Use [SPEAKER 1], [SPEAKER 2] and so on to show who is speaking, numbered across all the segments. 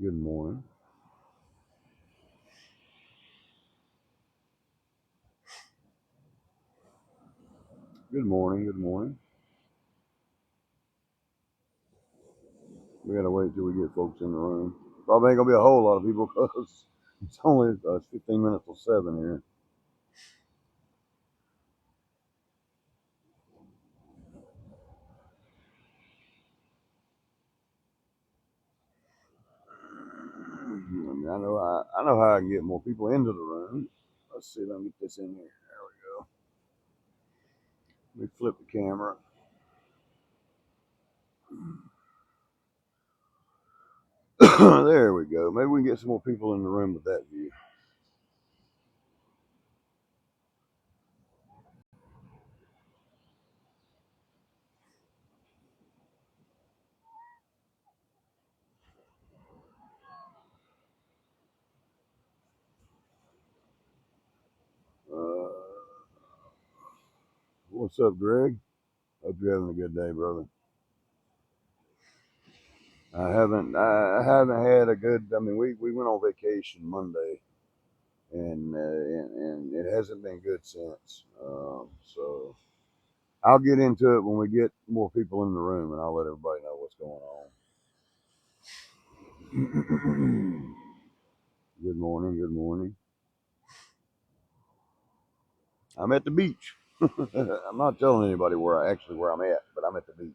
[SPEAKER 1] Good morning. Good morning. Good morning. We gotta wait till we get folks in the room. Probably ain't gonna be a whole lot of people because it's only 15 minutes till 7 here. I know how I can get more people into the room. Let's see. Let me get this in here. There we go. Let me flip the camera. There we go. Maybe we can get some more people in the room with that view. Uh, what's up, Greg? Hope you're having a good day, brother. I haven't had a good. I mean, we went on vacation Monday, and it hasn't been good since. So I'll get into it when we get more people in the room, and I'll let everybody know what's going on. Good morning. Good morning. I'm at the beach. I'm not telling anybody where I'm at, but I'm at the beach.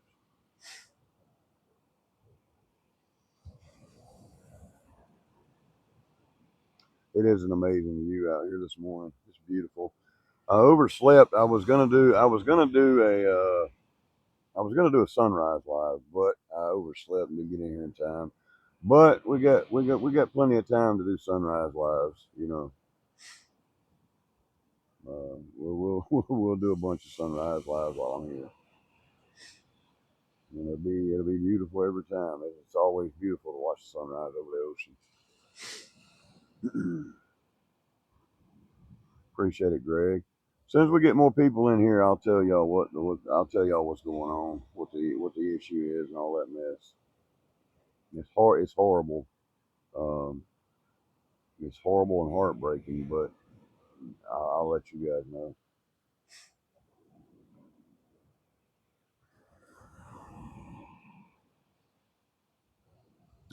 [SPEAKER 1] It is an amazing view out here this morning. It's beautiful. I overslept. I was gonna do a sunrise live, but I overslept and didn't get in here in time. But we got plenty of time to do sunrise lives. We'll do a bunch of sunrise lives while I'm here. And it'll be beautiful every time. It's always beautiful to watch the sunrise over the ocean. Appreciate it, Greg. As soon as we get more people in here, I'll tell y'all I'll tell y'all what's going on, what the issue is, and all that mess. It's horrible. Um, it's horrible and heartbreaking, but I'll let you guys know.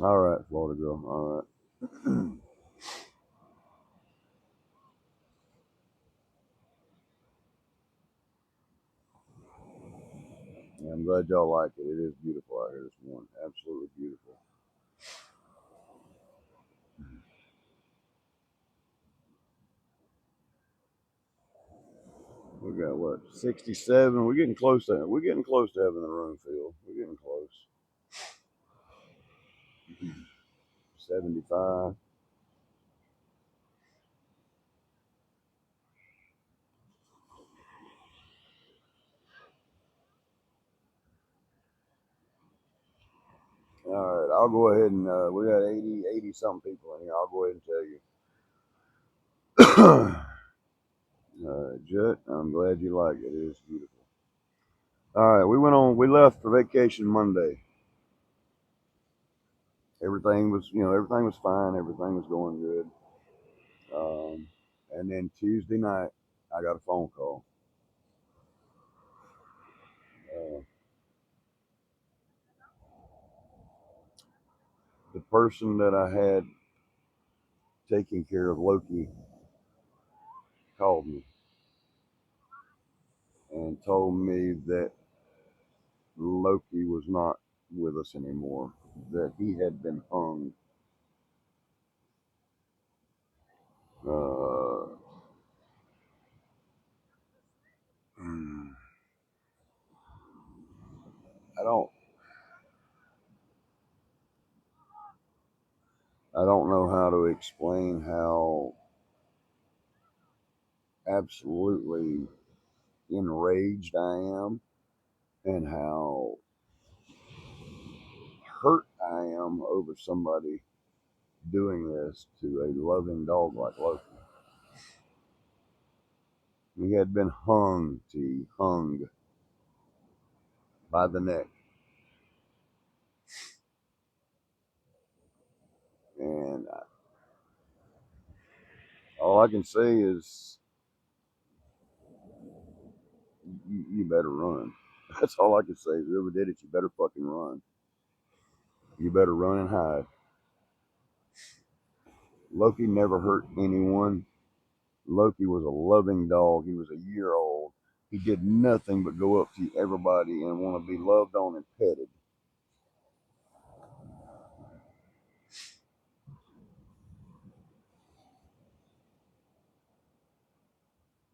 [SPEAKER 1] All right, Florida girl. All right. Yeah, I'm glad y'all like it. It is beautiful out here this morning. Absolutely beautiful. We got what, 67? We're getting close to having the room filled. We're getting close. 75. All right, I'll go ahead and we got 80 something people in here. I'll go ahead and tell you. Jet, I'm glad you like it. It is beautiful. All right, we left for vacation Monday. Everything was fine. Everything was going good. And then Tuesday night, I got a phone call. Uh, the person that I had taking care of Loki called me and told me that Loki was not with us anymore, that he had been hung. Uh, I don't, I don't know how to explain how absolutely enraged I am and how hurt I am over somebody doing this to a loving dog like Loki. He had been hung by the neck. All I can say is you better run. That's all I can say. Whoever did it, you better fucking run. You better run and hide. Loki never hurt anyone. Loki was a loving dog. He was a year old. He did nothing but go up to everybody and want to be loved on and petted.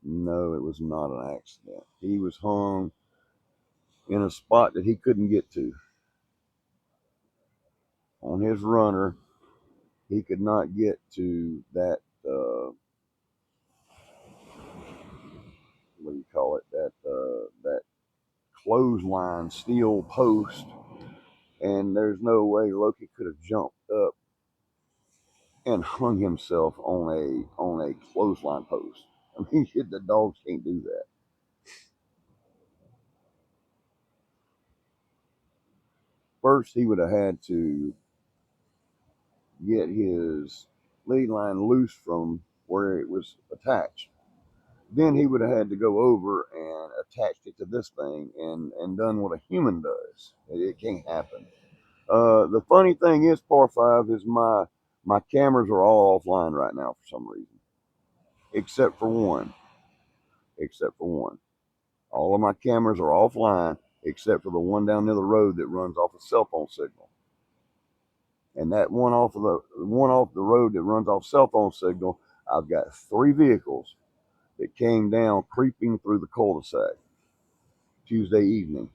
[SPEAKER 1] No, it was not an accident. He was hung in a spot that he couldn't get to. On his runner, he could not get to that, what do you call it, that clothesline steel post. And there's no way Loki could have jumped up and hung himself on a clothesline post. I mean, shit, the dogs can't do that. First, he would have had to get his lead line loose from where it was attached. Then he would have had to go over and attach it to this thing and done what a human does. It can't happen. The funny thing is, par five is my cameras are all offline right now for some reason, except for one. Except for one. All of my cameras are offline except for the one down near the road that runs off a cell phone signal. And that one off the road that runs off cell phone signal, I've got 3 vehicles that came down creeping through the cul-de-sac Tuesday evening.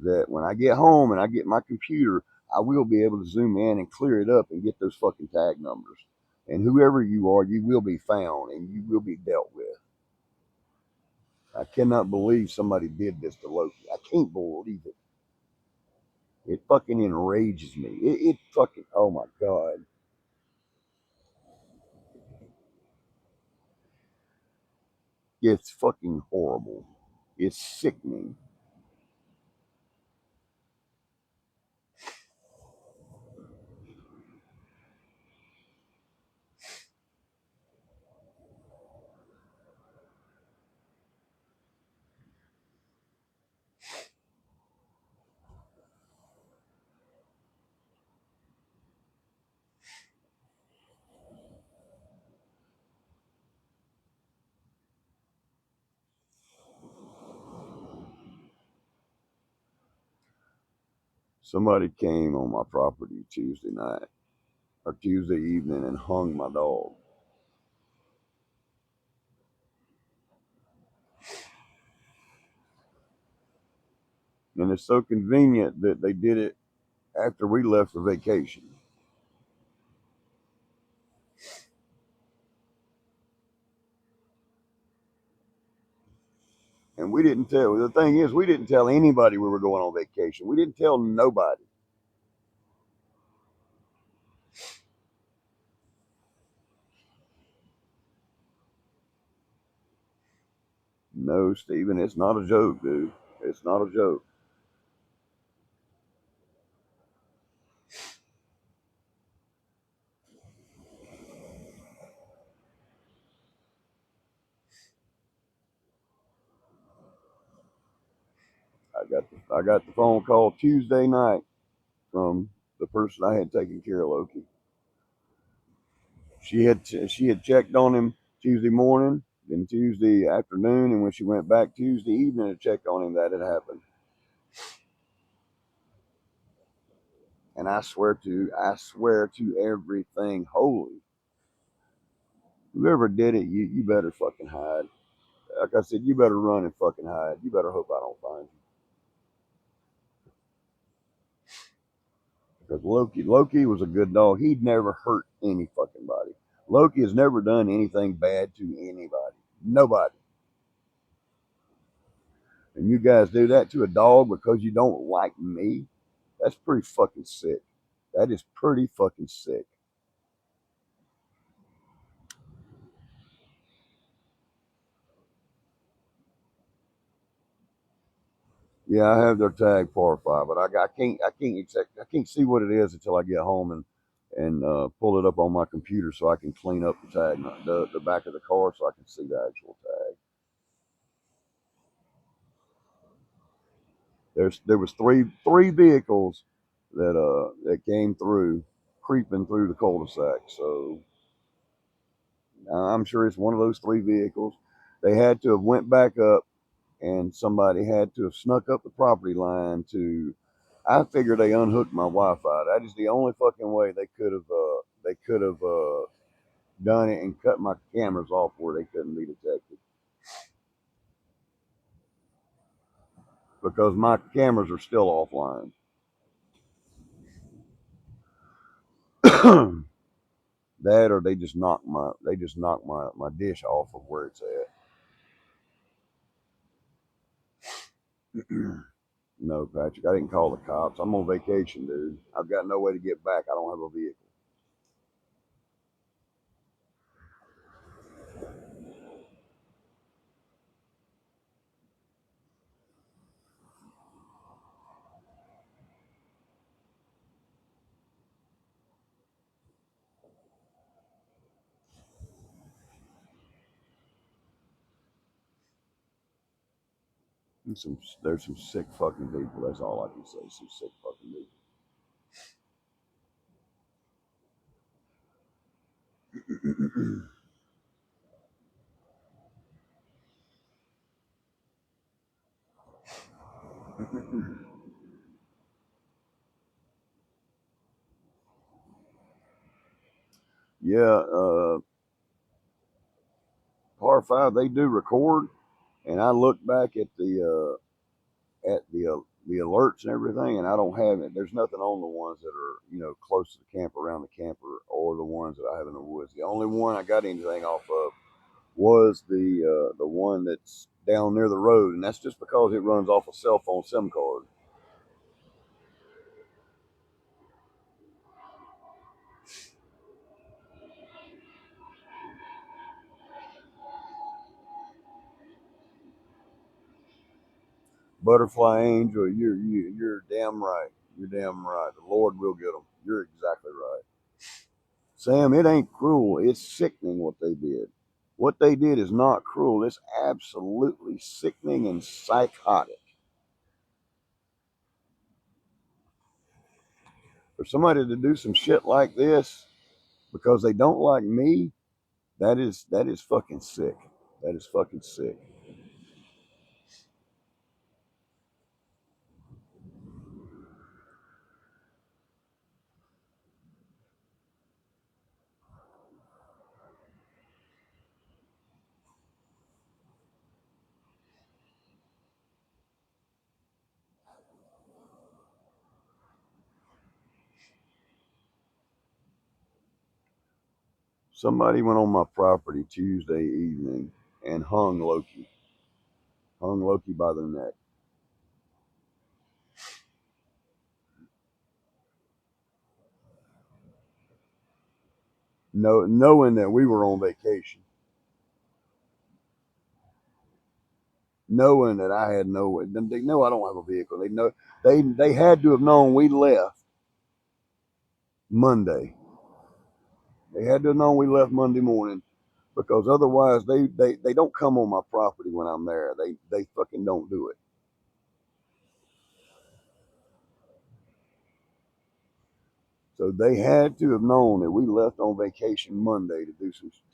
[SPEAKER 1] That when I get home and I get my computer, I will be able to zoom in and clear it up and get those fucking tag numbers. And whoever you are, you will be found and you will be dealt with. I cannot believe somebody did this to Loki. I can't believe it. It fucking enrages me. It fucking, oh my God. It's fucking horrible. It's sickening. Somebody came on my property Tuesday night or Tuesday evening and hung my dog. And it's so convenient that they did it after we left for vacation. And we didn't tell, the thing is, we didn't tell anybody we were going on vacation. We didn't tell nobody. No, Steven, it's not a joke, dude. It's not a joke. I got the phone call Tuesday night from the person I had taken care of Loki. She had checked on him Tuesday morning, then Tuesday afternoon, and when she went back Tuesday evening to check on him, that had happened. And I swear to everything holy, whoever did it, you better fucking hide. Like I said, you better run and fucking hide. You better hope I don't find you. Because Loki was a good dog. He'd never hurt any fucking body. Loki has never done anything bad to anybody. Nobody. And you guys do that to a dog because you don't like me? That's pretty fucking sick. That is pretty fucking sick. Yeah, I have their tag par five, but I can't see what it is until I get home and pull it up on my computer so I can clean up the tag, the back of the car, so I can see the actual tag. There was three vehicles that came through, creeping through the cul-de-sac. So I'm sure it's one of those three vehicles. They had to have went back up, and somebody had to have snuck up the property line to. I figured they unhooked my Wi-Fi. That is the only fucking way they could have. They could have done it and cut my cameras off where they couldn't be detected, because my cameras are still offline. That, or they just knocked my dish off of where it's at. No, Patrick, I didn't call the cops. I'm on vacation, dude. I've got no way to get back. I don't have a vehicle. There's some sick fucking people. That's all I can say. Some sick fucking people. Yeah, par five they do record, and I look back at the alerts and everything, and I don't have it. There's nothing on the ones that are close to the camper, around the camper, or the ones that I have in the woods. The only one I got anything off of was the one that's down near the road, and that's just because it runs off a cell phone SIM card. Butterfly Angel, you're damn right. You're damn right. The Lord will get them. You're exactly right, Sam. It ain't cruel. It's sickening what they did. What they did is not cruel. It's absolutely sickening and psychotic. For somebody to do some shit like this because they don't like me, that is fucking sick. That is fucking sick. Somebody went on my property Tuesday evening and hung Loki by the neck. Knowing that we were on vacation, knowing that I had they know I don't have a vehicle. They know they had to have known we left Monday. They had to have known we left Monday morning, because otherwise they don't come on my property when I'm there. They fucking don't do it. So they had to have known that we left on vacation Monday to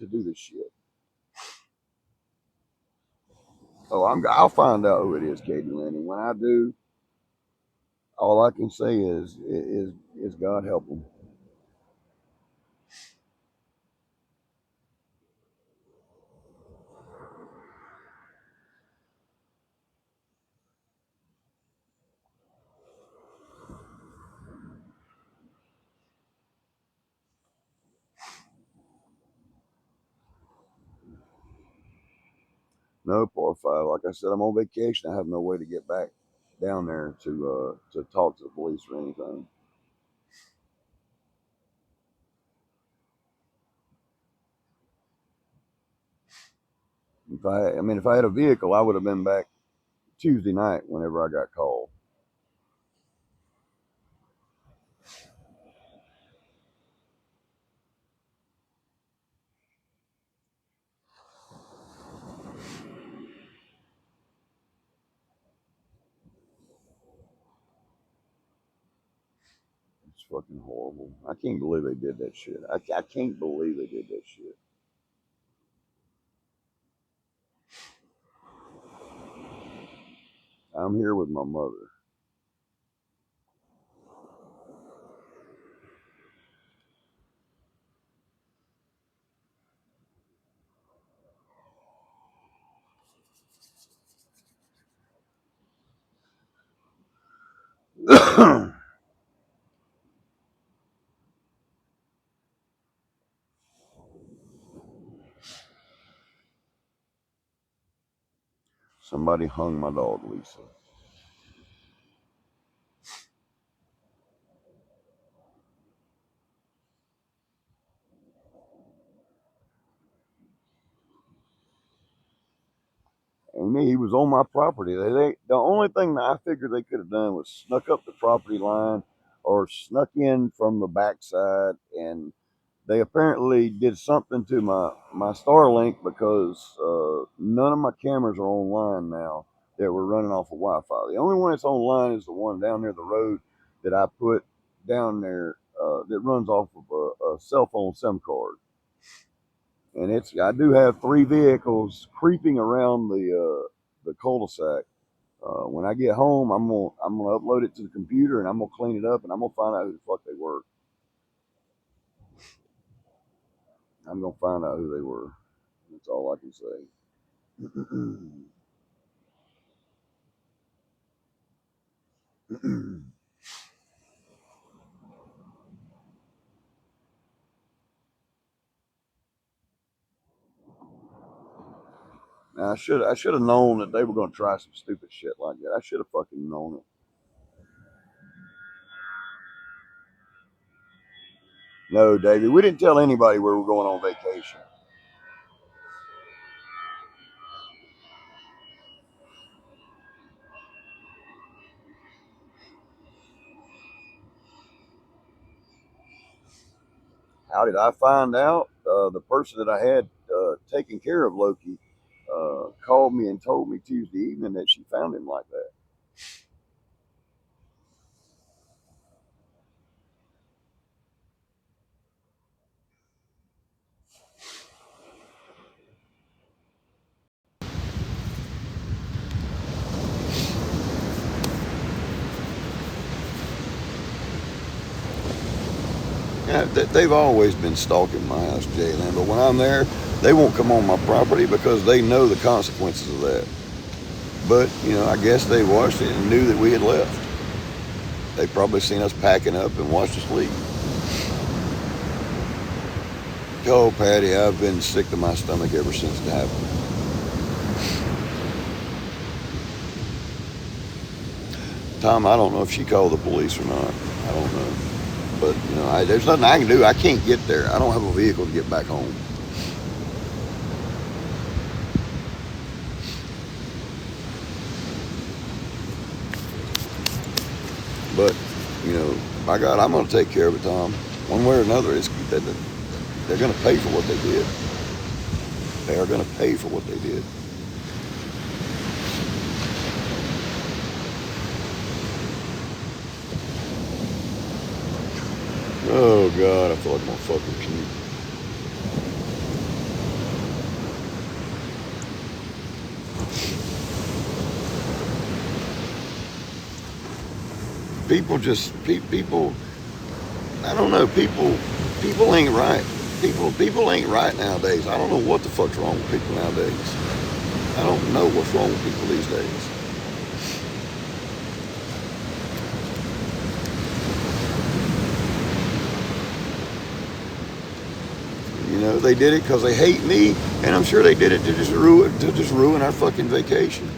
[SPEAKER 1] do this shit. Oh, I'll find out who it is, Katie Lynn. And when I do, all I can say is God help them. No, poor five. Like I said, I'm on vacation. I have no way to get back down there to talk to the police or anything. If I had a vehicle, I would have been back Tuesday night whenever I got called. fucking horrible. I can't believe they did that shit. I can't believe they did that shit. I'm here with my mother. Somebody hung my dog, Lisa. And me, he was on my property. The only thing that I figured they could have done was snuck up the property line or snuck in from the backside. And they apparently did something to my Starlink because none of my cameras are online now that were running off of Wi-Fi. The only one that's online is the one down near the road that I put down there that runs off of a cell phone SIM card. And I do have 3 vehicles creeping around the cul-de-sac. When I get home, I'm gonna upload it to the computer and I'm gonna clean it up and I'm gonna find out who the fuck they were. I'm gonna find out who they were. That's all I can say. Now, I should have known that they were gonna try some stupid shit like that. I should have fucking known it. No, David, we didn't tell anybody where we're going on vacation. How did I find out? The person that I had taking care of Loki called me and told me Tuesday evening that she found him like that. Yeah, they've always been stalking my house, Jaylen, but when I'm there, they won't come on my property because they know the consequences of that. But, I guess they watched it and knew that we had left. They probably seen us packing up and watched us leave. Oh, Patty, I've been sick to my stomach ever since it happened. Tom, I don't know if she called the police or not. I don't know. But, there's nothing I can do. I can't get there. I don't have a vehicle to get back home. But, by God, I'm going to take care of it, Tom. One way or another, they're going to pay for what they did. They are going to pay for what they did. Oh, God, I feel like I'm going to fucking puke. People, I don't know, people ain't right. People ain't right nowadays. I don't know what the fuck's wrong with people nowadays. I don't know what's wrong with people these days. They did it because they hate me, and I'm sure they did it to just ruin our fucking vacation.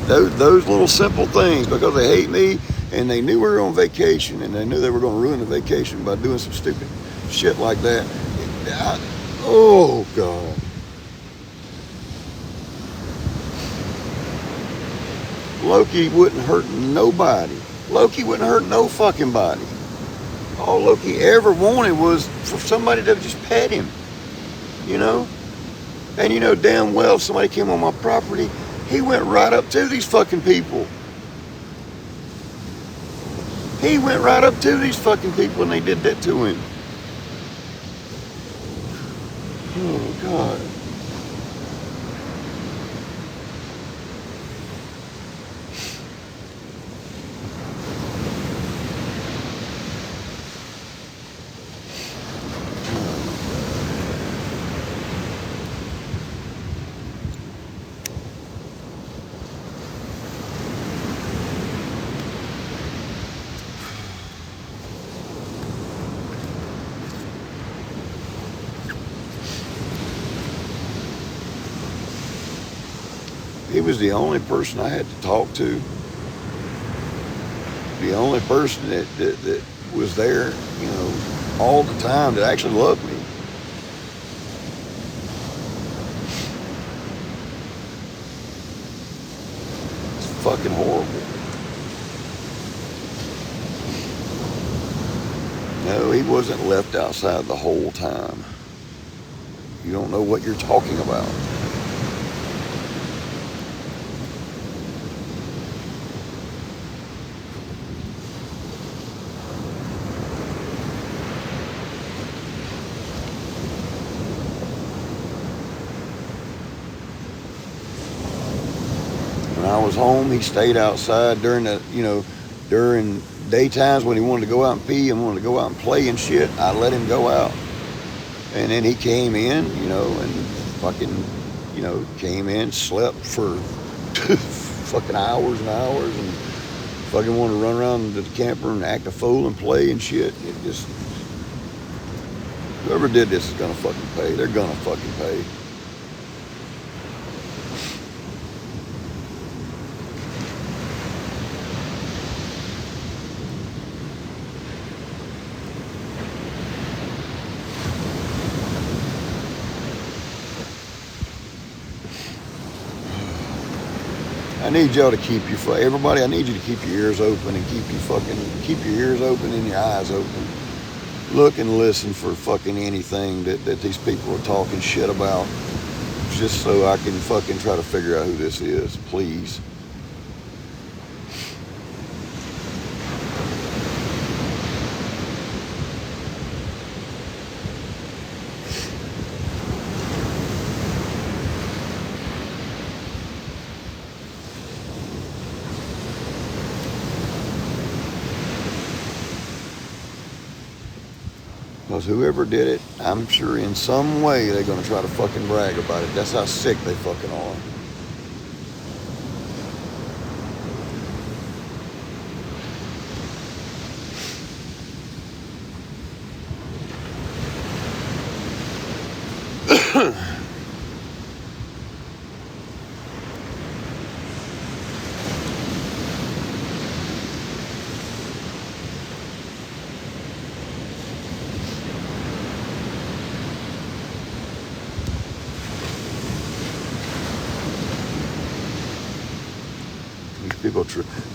[SPEAKER 1] Those little simple things, because they hate me and they knew we were on vacation and they knew they were going to ruin the vacation by doing some stupid shit like that. Oh, God. Loki wouldn't hurt nobody. Loki wouldn't hurt no fucking body. All Loki ever wanted was for somebody to just pet him, And damn well if somebody came on my property, he went right up to these fucking people. He went right up to these fucking people and they did that to him. Oh, God. He was the only person I had to talk to. The only person that was there, you know, all the time that actually loved me. It's fucking horrible. No, he wasn't left outside the whole time. You don't know what you're talking about. When I was home, he stayed outside during the, you know, during daytimes when he wanted to go out and pee and wanted to go out and play and shit. I let him go out. And then he came in, you know, and fucking, you know, came in, slept for fucking hours and hours and fucking wanted to run around to the camper and act a fool and play and shit. It just, whoever did this is gonna fucking pay. They're gonna fucking pay. I need y'all to keep your, everybody, I need you to keep your ears open and keep your ears open and your eyes open. Look and listen for fucking anything that these people are talking shit about, just so I can fucking try to figure out who this is, please. Because whoever did it, I'm sure in some way they're going to try to fucking brag about it. That's how sick they fucking are.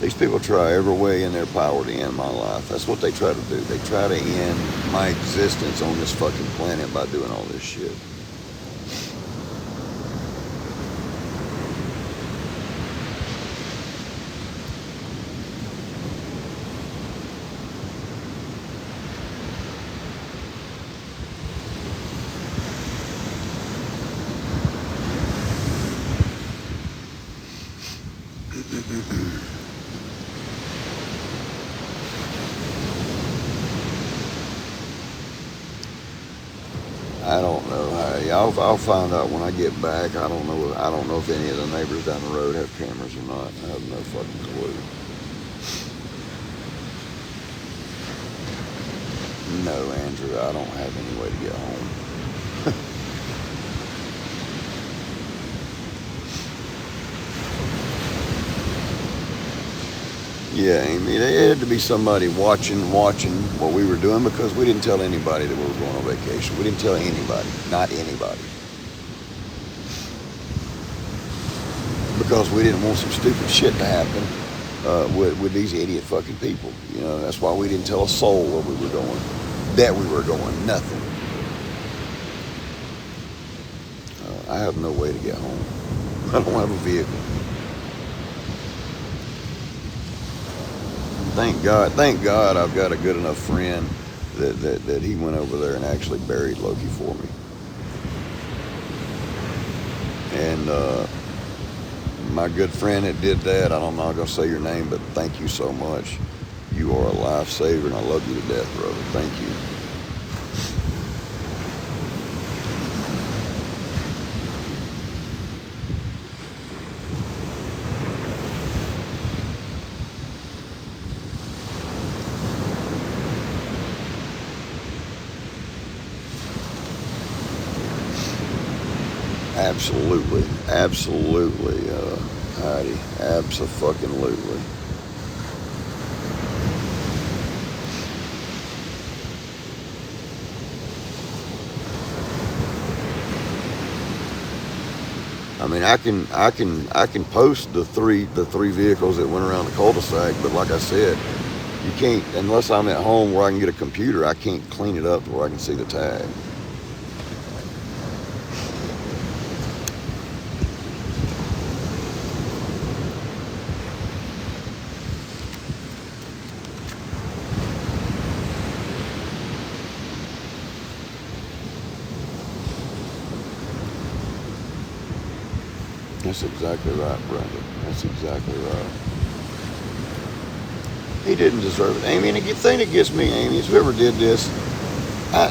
[SPEAKER 1] These people try every way in their power to end my life. That's what they try to do. They try to end my existence on this fucking planet by doing all this shit. I don't know. I'll find out when I get back. I don't know if any of the neighbors down the road have cameras or not. I have no fucking clue. No, Andrew, I don't have any way to get home. Yeah, Amy, there had to be somebody watching what we were doing, because we didn't tell anybody that we were going on vacation. We didn't tell anybody, not anybody. Because we didn't want some stupid shit to happen with these idiot fucking people. You know, that's why we didn't tell a soul where we were going, that we were going, nothing. I have no way to get home. I don't have a vehicle. thank God I've got a good enough friend that he went over there and actually buried Loki for me. And my good friend that did that, I'm not going to say your name, but thank you so much. You are a lifesaver, and I love you to death, brother. Thank you. Absolutely, absolutely, Heidi, abso-fucking-lutely. I mean, I can post the three vehicles that went around the cul-de-sac, but like I said, you can't, unless I'm at home where I can get a computer, I can't clean it up to where I can see the tag. That's exactly right, Brenda. That's exactly right. He didn't deserve it, Amy. And the thing that gets me, Amy, is whoever did this,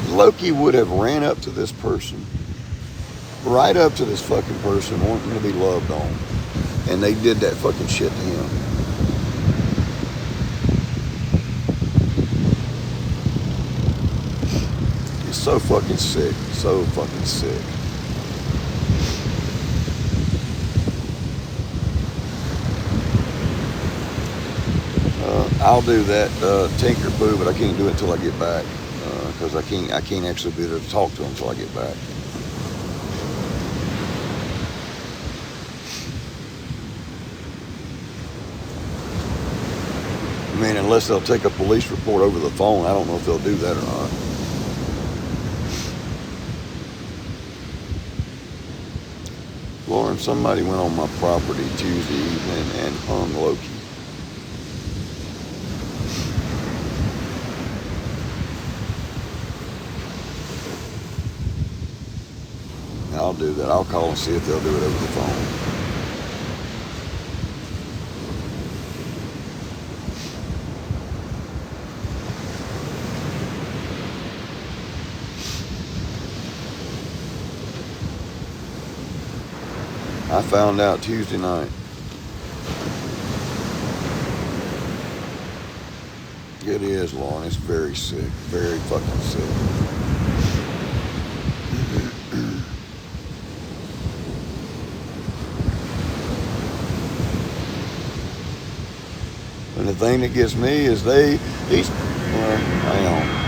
[SPEAKER 1] Loki would have ran up to this person, right up to this fucking person, wanting to be loved on, and they did that fucking shit to him. It's so fucking sick. So fucking sick. I'll do that Tinker Boo, but I can't do it until I get back because I can't actually be there to talk to him until I get back. I mean, unless they'll take a police report over the phone, I don't know if they'll do that or not. Lauren, somebody went on my property Tuesday evening and hung Loki. I'll do that. I'll call and see if they'll do it over the phone. I found out Tuesday night. It is, Lauren. It's very sick. Very fucking sick. And the thing that gets me is well, hang on.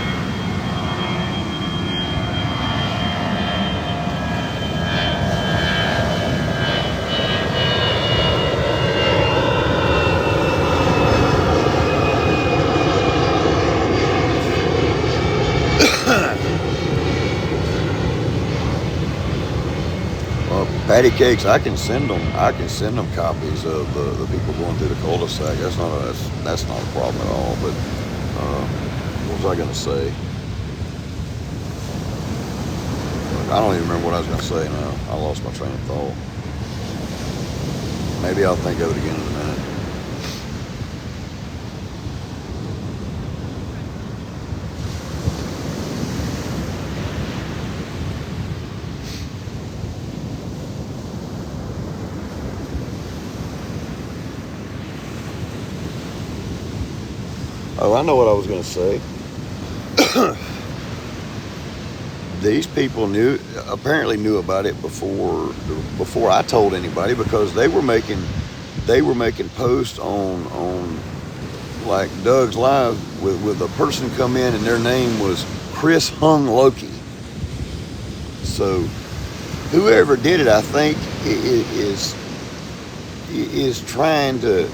[SPEAKER 1] Patty cakes, I can send them copies of the people going through the cul-de-sac. That's not a problem at all. But what was I going to say? I don't even remember what I was going to say now. I lost my train of thought. Maybe I'll think of it again in a minute. Oh, I know what I was going to say. These people apparently knew about it before I told anybody, because they were making posts on like Doug's Live with a person come in and their name was Chris Hung Loki. So whoever did it, I think, is trying to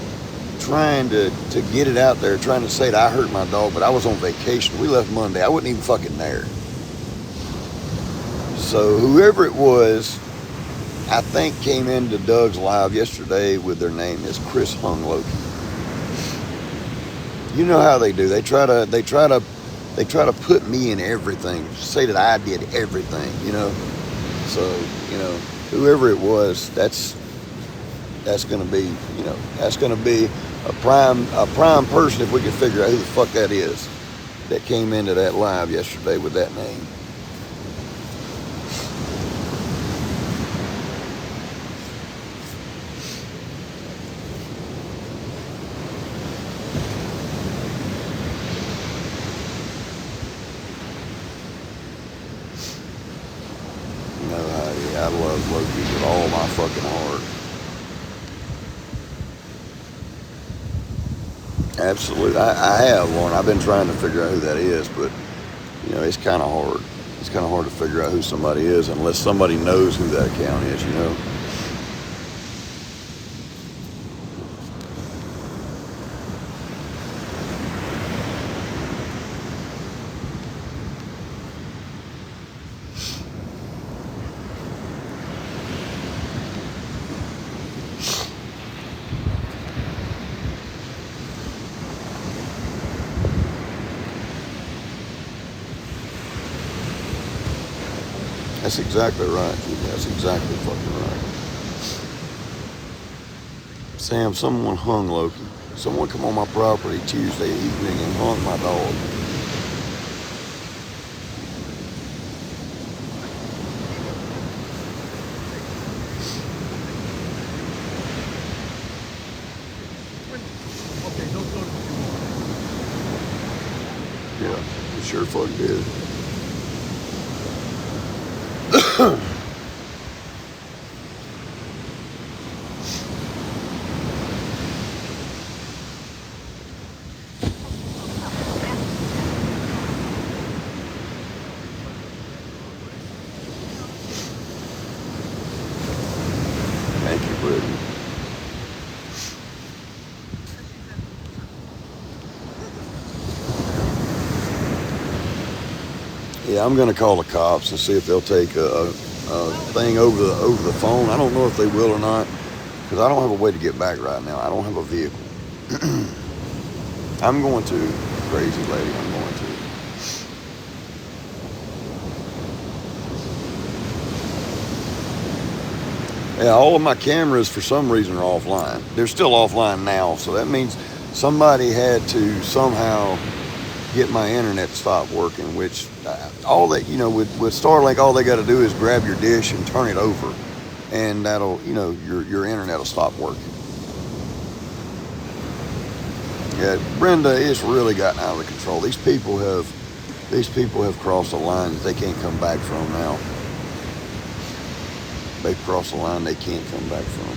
[SPEAKER 1] get it out there, trying to say that I hurt my dog, but I was on vacation. We left Monday. I wasn't even fucking there. So whoever it was, I think, came into Doug's Live yesterday with their name as Chris Hung Loki. You know how they do. They try to put me in everything. Say that I did everything. So whoever it was, that's going to be, that's going to be a prime person if we can figure out who the fuck that is that came into that live yesterday with that name. I love Loki with all my fucking heart. Absolutely. I have one. I've been trying to figure out who that is, but it's kind of hard. It's kind of hard to figure out who somebody is unless somebody knows who that account is. That's exactly right, Judy. That's exactly fucking right. Sam, someone hung Loki. Someone come on my property Tuesday evening and hung my dog. Yeah, it sure fuck did. Thank you, Brittany. Yeah, I'm gonna call the cops and see if they'll take a thing over the phone. I don't know if they will or not because I don't have a way to get back right now. I don't have a vehicle. I'm going to, crazy lady. I'm going to. Yeah, all of my cameras for some reason are offline. They're still offline now, so that means somebody had to somehow get my internet to stop working. Which all that with Starlink, all they got to do is grab your dish and turn it over, and that'll your internet will stop working. Yeah, Brenda, it's really gotten out of control. These people have crossed a line that they can't come back from now. They've crossed a line they can't come back from.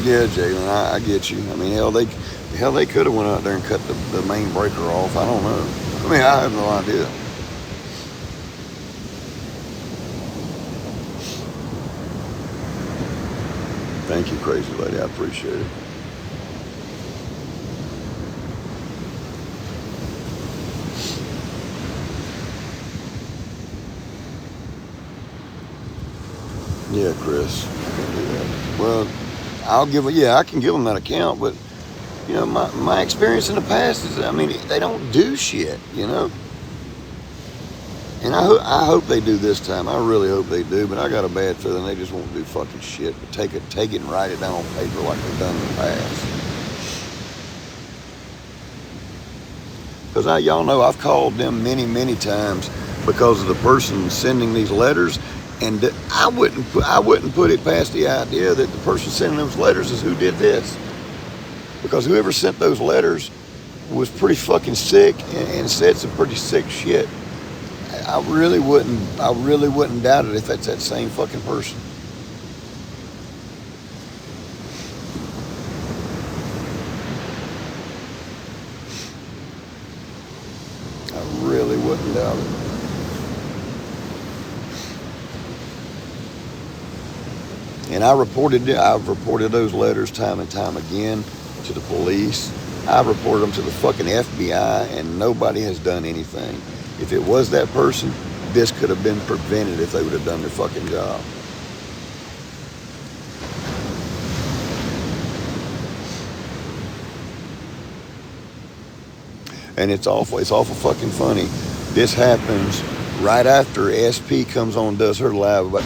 [SPEAKER 1] Yeah, Jalen, I get you. I mean, hell, they could have went out there and cut the main breaker off. I don't know. I mean, I have no idea. Thank you, crazy lady. I appreciate it. Yeah, Chris, I can do that. Well, I can give them that account, but my experience in the past is, I mean, they don't do shit. And I hope they do this time. I really hope they do, but I got a bad feeling they just won't do fucking shit. But take it and write it down on paper like they've done in the past. Because y'all know I've called them many, many times because of the person sending these letters, and I wouldn't put it past the idea that the person sending those letters is who did this, because whoever sent those letters was pretty fucking sick and said some pretty sick shit. I really wouldn't doubt it if that's that same fucking person. I really wouldn't doubt it. And I've reported those letters time and time again to the police. I've reported them to the fucking FBI, and nobody has done anything. If it was that person, this could have been prevented if they would have done their fucking job. And it's awful fucking funny. This happens right after SP comes on and does her live about.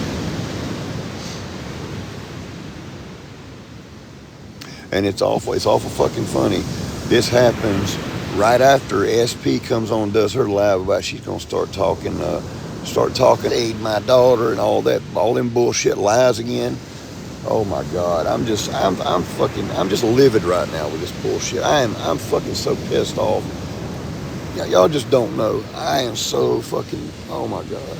[SPEAKER 1] And it's awful fucking funny. This happens right after SP comes on and does her live about she's gonna start talking aid my daughter and all them bullshit lies again. Oh my God, I'm just livid right now with this bullshit. I'm fucking so pissed off. Y'all just don't know. I am so fucking, oh my God.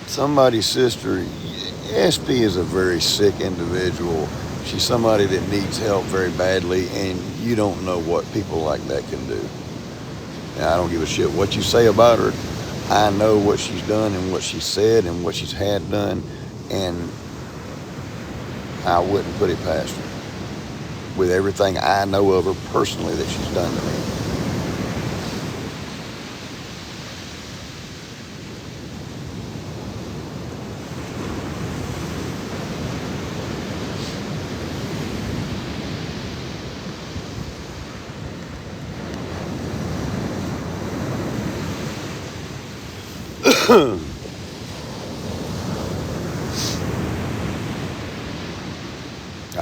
[SPEAKER 1] Somebody's sister, SP is a very sick individual. She's somebody that needs help very badly, and you don't know what people like that can do. And I don't give a shit what you say about her. I know what she's done and what she's said and what she's had done, and I wouldn't put it past her with everything I know of her personally that she's done to me.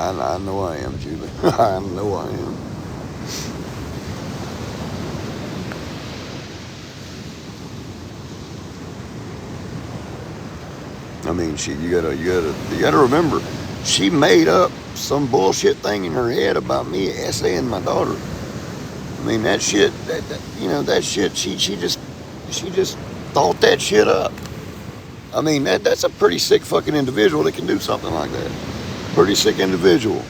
[SPEAKER 1] I know I am, Julie. I know I am. I mean, you gotta remember, she made up some bullshit thing in her head about me essaying my daughter. I mean, that shit, that shit, she just thought that shit up. I mean, that's a pretty sick fucking individual that can do something like that. Pretty sick individual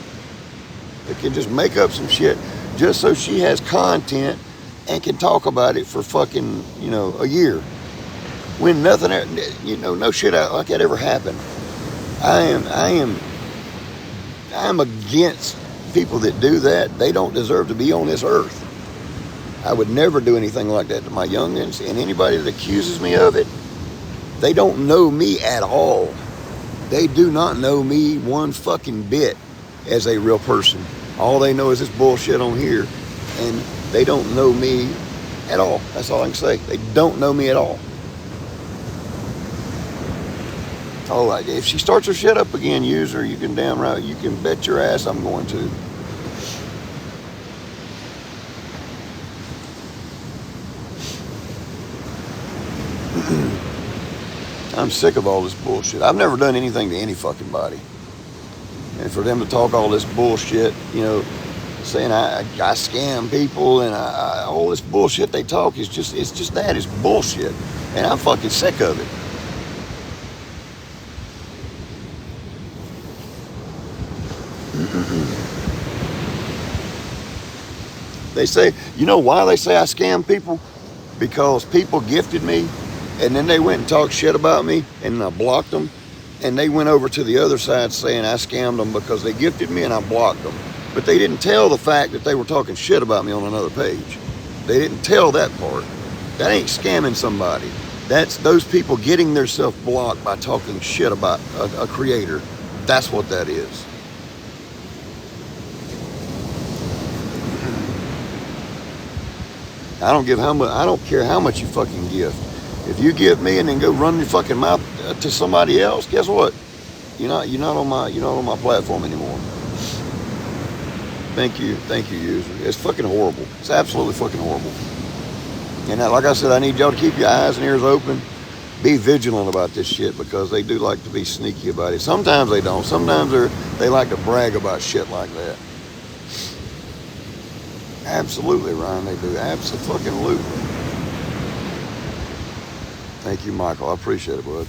[SPEAKER 1] that can just make up some shit just so she has content and can talk about it for fucking, a year. When nothing, no shit like that ever happened. I am against people that do that. They don't deserve to be on this earth. I would never do anything like that to my youngins, and anybody that accuses me of it, they don't know me at all. They do not know me one fucking bit as a real person. All they know is this bullshit on here, and they don't know me at all. That's all I can say. They don't know me at all. Oh, if she starts her shit up again, user, you can bet your ass I'm going to. I'm sick of all this bullshit. I've never done anything to any fucking body. And for them to talk all this bullshit, saying I scam people and all this bullshit they talk it's just bullshit. And I'm fucking sick of it. They say, you know why they say I scam people? Because people gifted me, and then they went and talked shit about me, and I blocked them, and they went over to the other side saying I scammed them because they gifted me and I blocked them. But they didn't tell the fact that they were talking shit about me on another page. They didn't tell that part. That ain't scamming somebody. That's those people getting themselves blocked by talking shit about a creator. That's what that is. I don't care how much you fucking gift. If you give me and then go run your fucking mouth to somebody else, guess what? You're not on my platform anymore. Thank you, user. It's fucking horrible. It's absolutely fucking horrible. And like I said, I need y'all to keep your eyes and ears open. Be vigilant about this shit because they do like to be sneaky about it. Sometimes they don't. Sometimes they like to brag about shit like that. Absolutely, Ryan, they do. Absolutely. Thank you, Michael. I appreciate it, bud.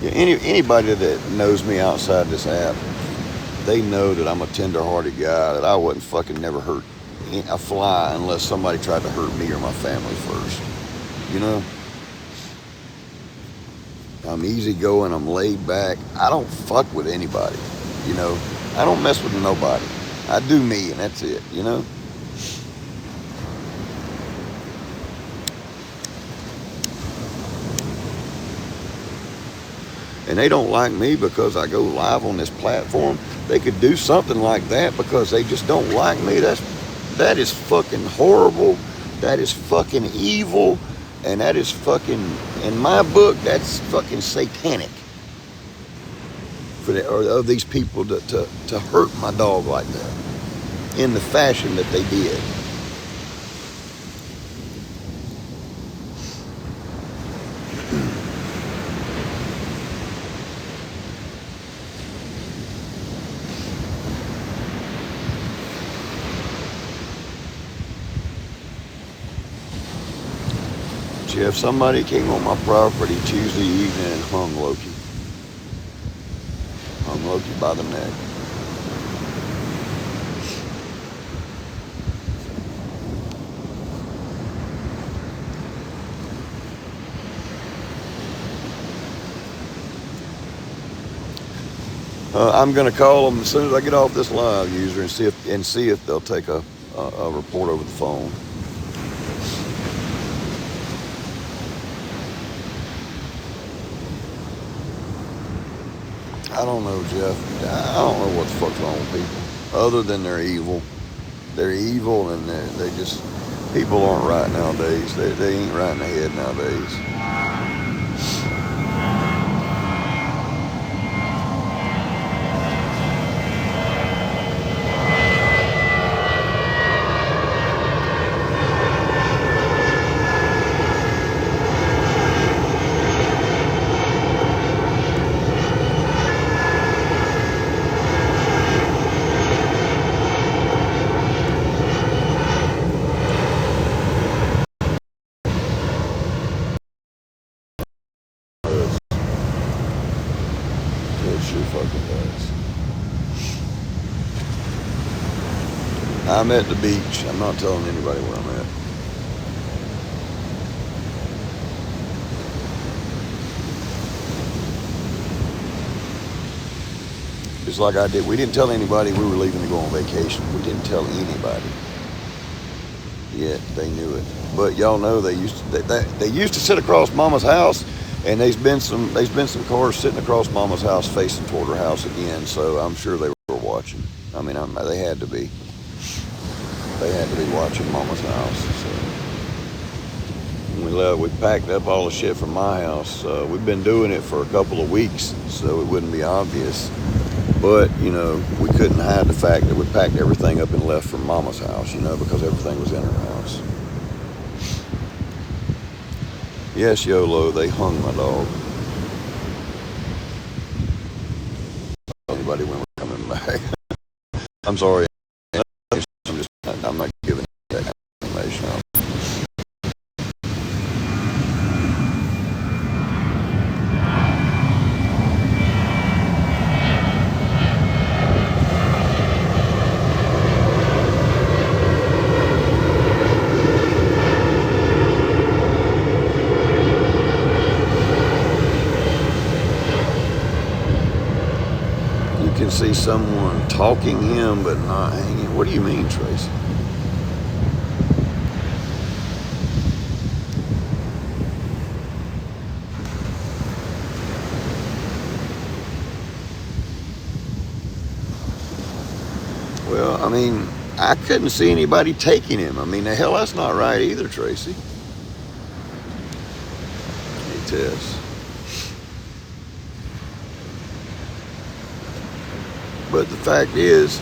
[SPEAKER 1] Yeah, anybody that knows me outside this app they know that I'm a tender-hearted guy, that I wouldn't fucking never hurt a fly unless somebody tried to hurt me or my family first. You know? I'm easygoing, I'm laid back. I don't fuck with anybody. You know? I don't mess with nobody. I do me and that's it, you know? And they don't like me because I go live on this platform. They could do something like that because they just don't like me. That is fucking horrible. That is fucking evil. And that is fucking, in my book, that's fucking satanic. For of these people to hurt my dog like that. In the fashion that they did. Jeff, somebody came on my property Tuesday evening and hung Loki. Hung Loki by the neck. I'm gonna call them as soon as I get off this live, user, and see if they'll take a report over the phone. I don't know, Jeff. I don't know what the fuck's wrong with people, other than they're evil. They're evil, and they just, people aren't right nowadays. They ain't right in the head nowadays. It sure fucking does. I'm at the beach. I'm not telling anybody where I'm at. Just like I did. We didn't tell anybody we were leaving to go on vacation. We didn't tell anybody. Yet they knew it. But y'all know they used to sit across Mama's house, and there's been some cars sitting across Mama's house facing toward her house again. So I'm sure they were watching. I mean, they had to be. They had to be watching Mama's house. So when we packed up all the shit from my house. We've been doing it for a couple of weeks, so it wouldn't be obvious. But, you know, we couldn't hide the fact that we packed everything up and left from Mama's house, you know, because everything was in her house. Yes, YOLO, they hung my dog. Anybody when we're coming back. I'm sorry. I'm not giving that information out. You can see someone talking him but not hanging. What do you mean, Tracy? Well, I mean, I couldn't see anybody taking him. I mean, the hell, that's not right either, Tracy. It is. But the fact is,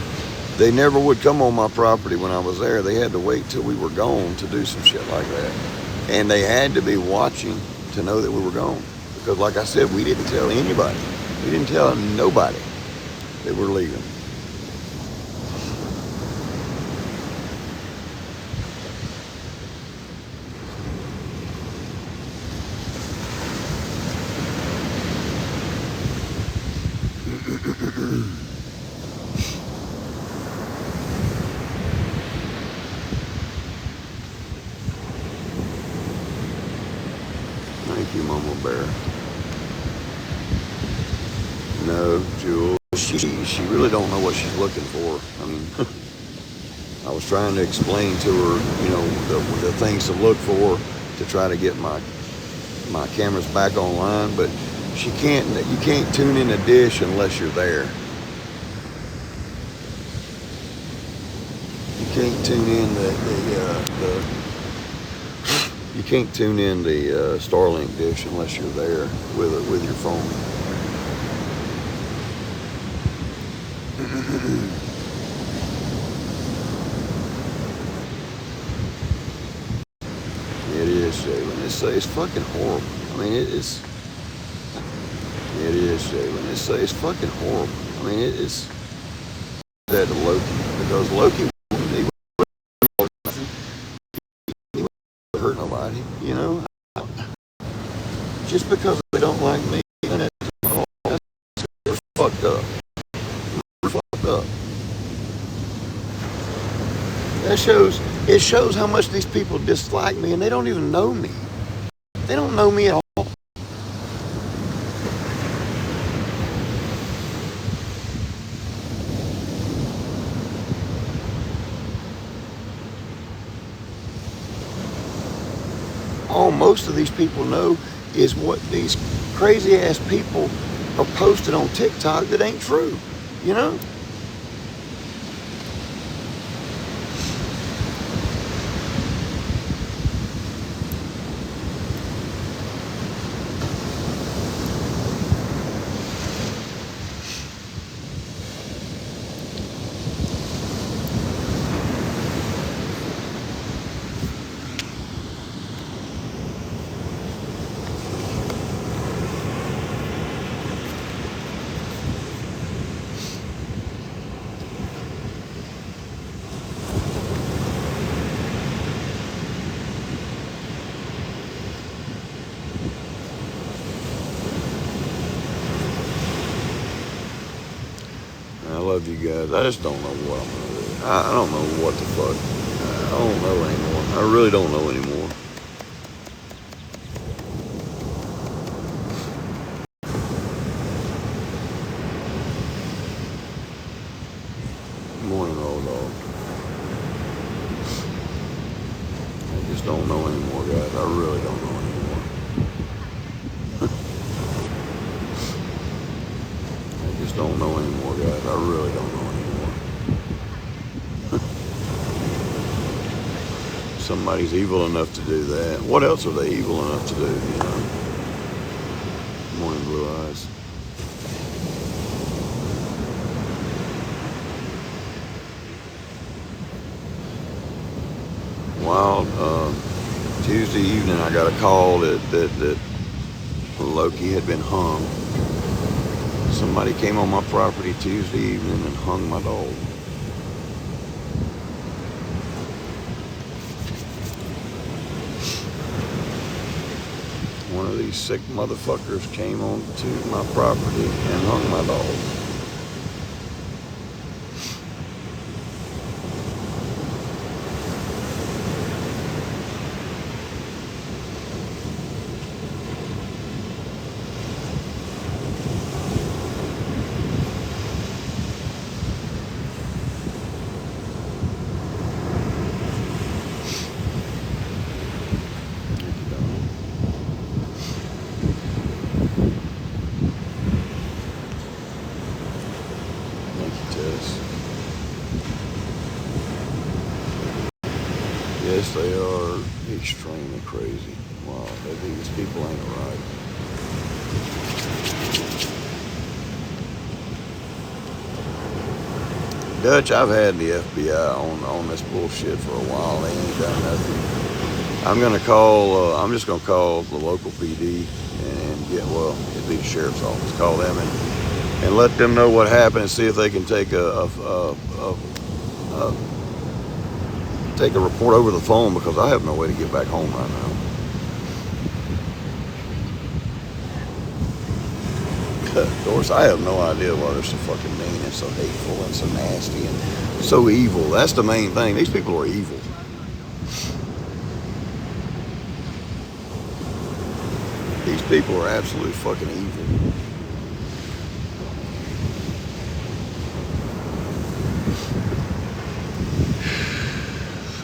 [SPEAKER 1] they never would come on my property when I was there. They had to wait till we were gone to do some shit like that. And they had to be watching to know that we were gone. Because like I said, we didn't tell anybody. We didn't tell nobody that we're leaving. Thank you, Mama Bear. No, Jules, she really don't know what she's looking for. I mean, I was trying to explain to her, you know, the things to look for to try to get my cameras back online, but you can't tune in a dish unless you're there. You can't tune in you can't tune in the Starlink dish unless you're there with your phone. It is, Jalen. It's fucking horrible. I mean, it is, Jalen. It's fucking horrible. I mean, it's that to Loki, because Loki he wouldn't hurt nobody, you know. Just because they don't like me, and that's fucked up. Fucked up. It shows how much these people dislike me, and they don't even know me. They don't know me at all. All most of these people know is what these crazy ass people are posting on TikTok that ain't true, you know? I love you guys. I just don't know what I'm gonna do. I don't know what the fuck. I don't know anymore. I really don't know anymore. Good morning, old dog. I just don't know anymore, guys. I really don't know anymore. I just don't know anymore, guys. I really don't know anymore. Somebody's evil enough to do that. What else are they evil enough to do, you know? Good morning, Blue Eyes. Well, Tuesday evening I got a call that Loki had been hung. Somebody came on my property Tuesday evening and hung my dog. One of these sick motherfuckers came on to my property and hung my dog. Yes, they are extremely crazy. Wow, these people ain't right. Dutch, I've had the FBI on this bullshit for a while. They ain't done nothing. I'm just gonna call the local PD and it'd be the sheriff's office. Call them and let them know what happened and see if they can take take a report over the phone, because I have no way to get back home right now. Of course, I have no idea why they're so fucking mean and so hateful and so nasty and so evil. That's the main thing. These people are evil. These people are absolute fucking evil.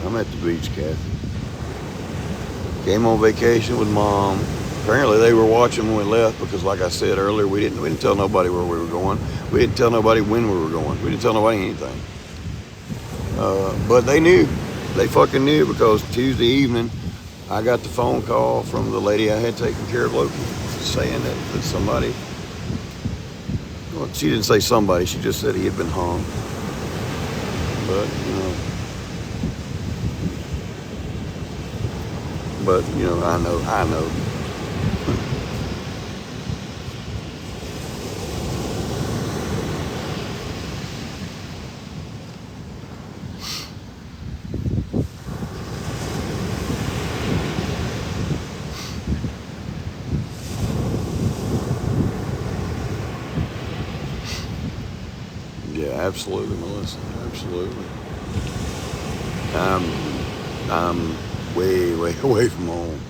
[SPEAKER 1] I'm at the beach, Kathy. Came on vacation with Mom. Apparently they were watching when we left because, like I said earlier, we didn't tell nobody where we were going. We didn't tell nobody when we were going. We didn't tell nobody anything. But they knew. They fucking knew because Tuesday evening I got the phone call from the lady I had taken care of Loki saying that somebody, well, she didn't say somebody, she just said he had been hung. But, you know, I know. Yeah, absolutely, Melissa. Absolutely. I'm way, way away from home.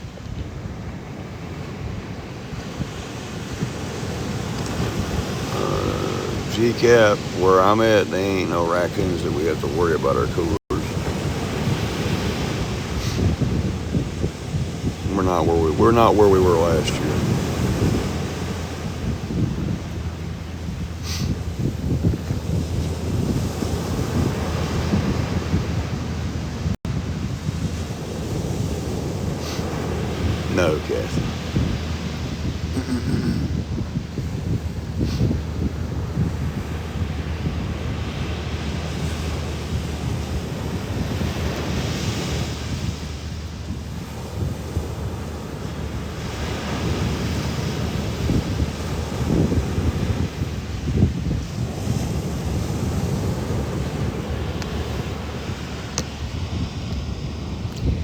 [SPEAKER 1] GCAP, where I'm at, there ain't no raccoons that we have to worry about our coolers. We're not where we were last year. No, Kathy.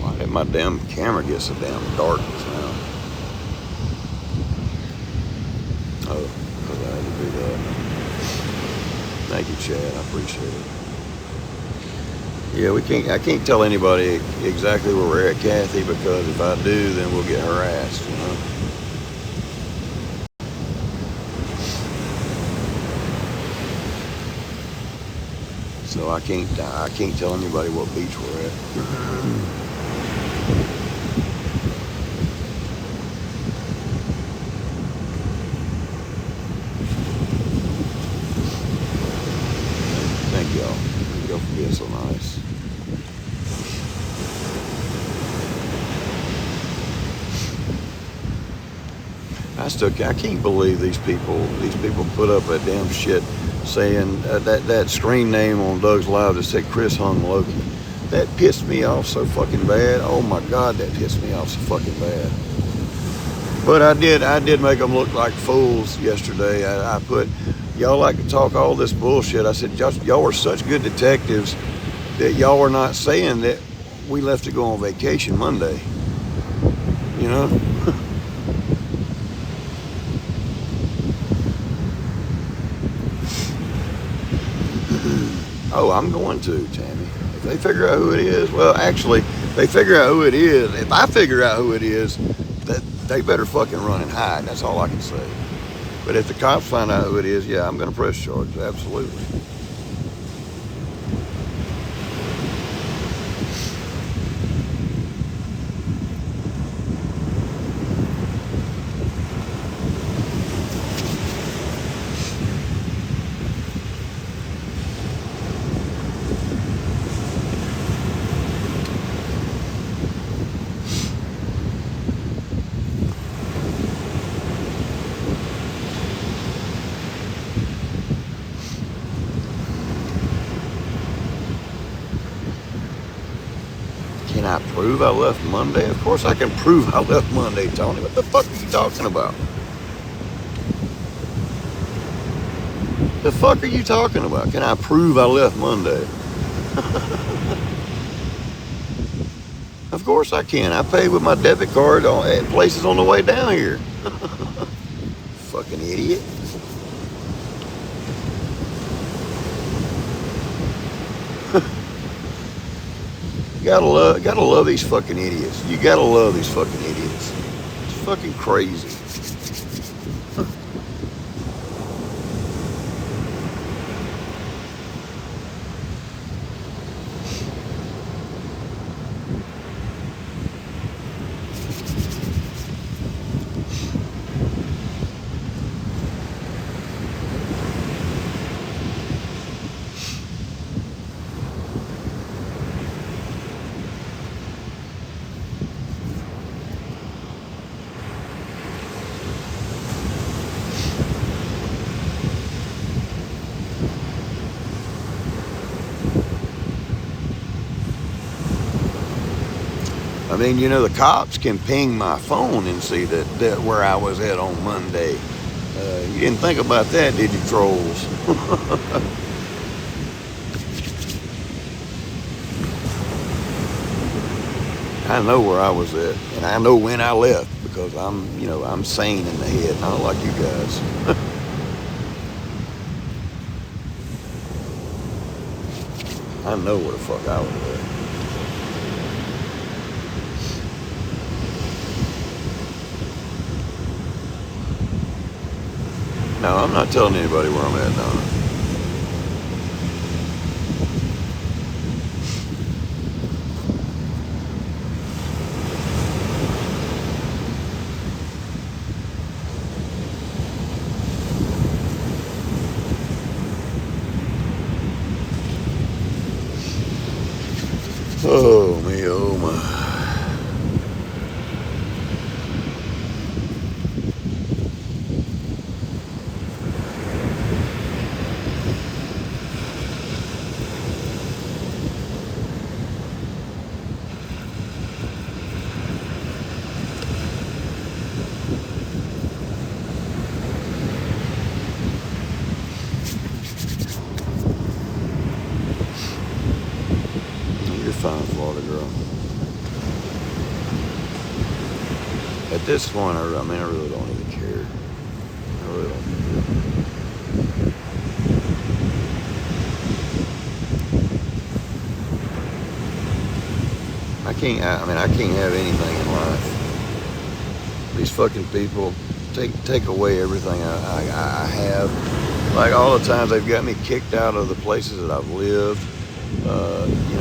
[SPEAKER 1] Why did my damn camera get so damn dark now? Oh, because I had to do that. Thank you, Chad. I appreciate it. Yeah, I can't tell anybody exactly where we're at, Kathy, because if I do, then we'll get harassed, you know. So I can't tell anybody what beach we're at. Thank y'all. Thank y'all for being so nice. I can't believe these people put up that damn shit saying that screen name on Doug's Live that said Chris hung Loki. That pissed me off so fucking bad. Oh my God, that pissed me off so fucking bad. But I did make them look like fools yesterday. I put, y'all like to talk all this bullshit. I said, y'all are such good detectives that y'all are not saying that we left to go on vacation Monday. You know? Oh, I'm going to, Tammy. If they figure out who it is, well, actually, they figure out who it is. If I figure out who it is, that they better fucking run and hide. That's all I can say. But if the cops find out who it is, yeah, I'm going to press charges. Absolutely. Can I prove I left Monday? Of course I can prove I left Monday, Tony. What the fuck are you talking about? The fuck are you talking about? Can I prove I left Monday? Of course I can. I paid with my debit card at places on the way down here. Fucking idiot. Gotta love these fucking idiots. You gotta love these fucking idiots. It's fucking crazy. I mean, you know, the cops can ping my phone and see that where I was at on Monday. You didn't think about that, did you, trolls? I know where I was at, and I know when I left because I'm sane in the head, not like you guys. I know where the fuck I was at. No, I'm not telling anybody where I'm at, Donna. Oh me, oh my. You're fine, Florida girl. At this point, I really don't even care. I really don't care. I can't have anything in life. These fucking people take away everything I have. Like all the times they've got me kicked out of the places that I've lived.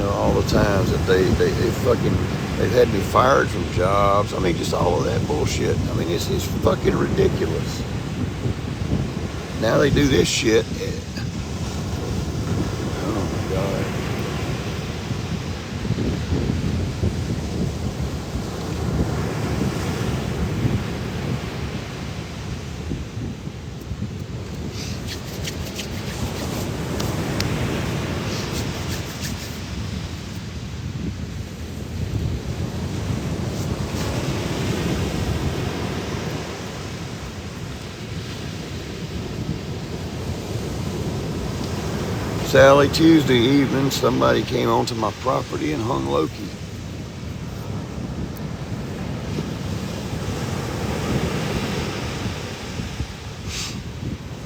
[SPEAKER 1] All the times that they've had me fired from jobs. I mean, just all of that bullshit. I mean, it's fucking ridiculous. Now they do this shit. Oh my God. Sally, Tuesday evening, somebody came onto my property and hung Loki.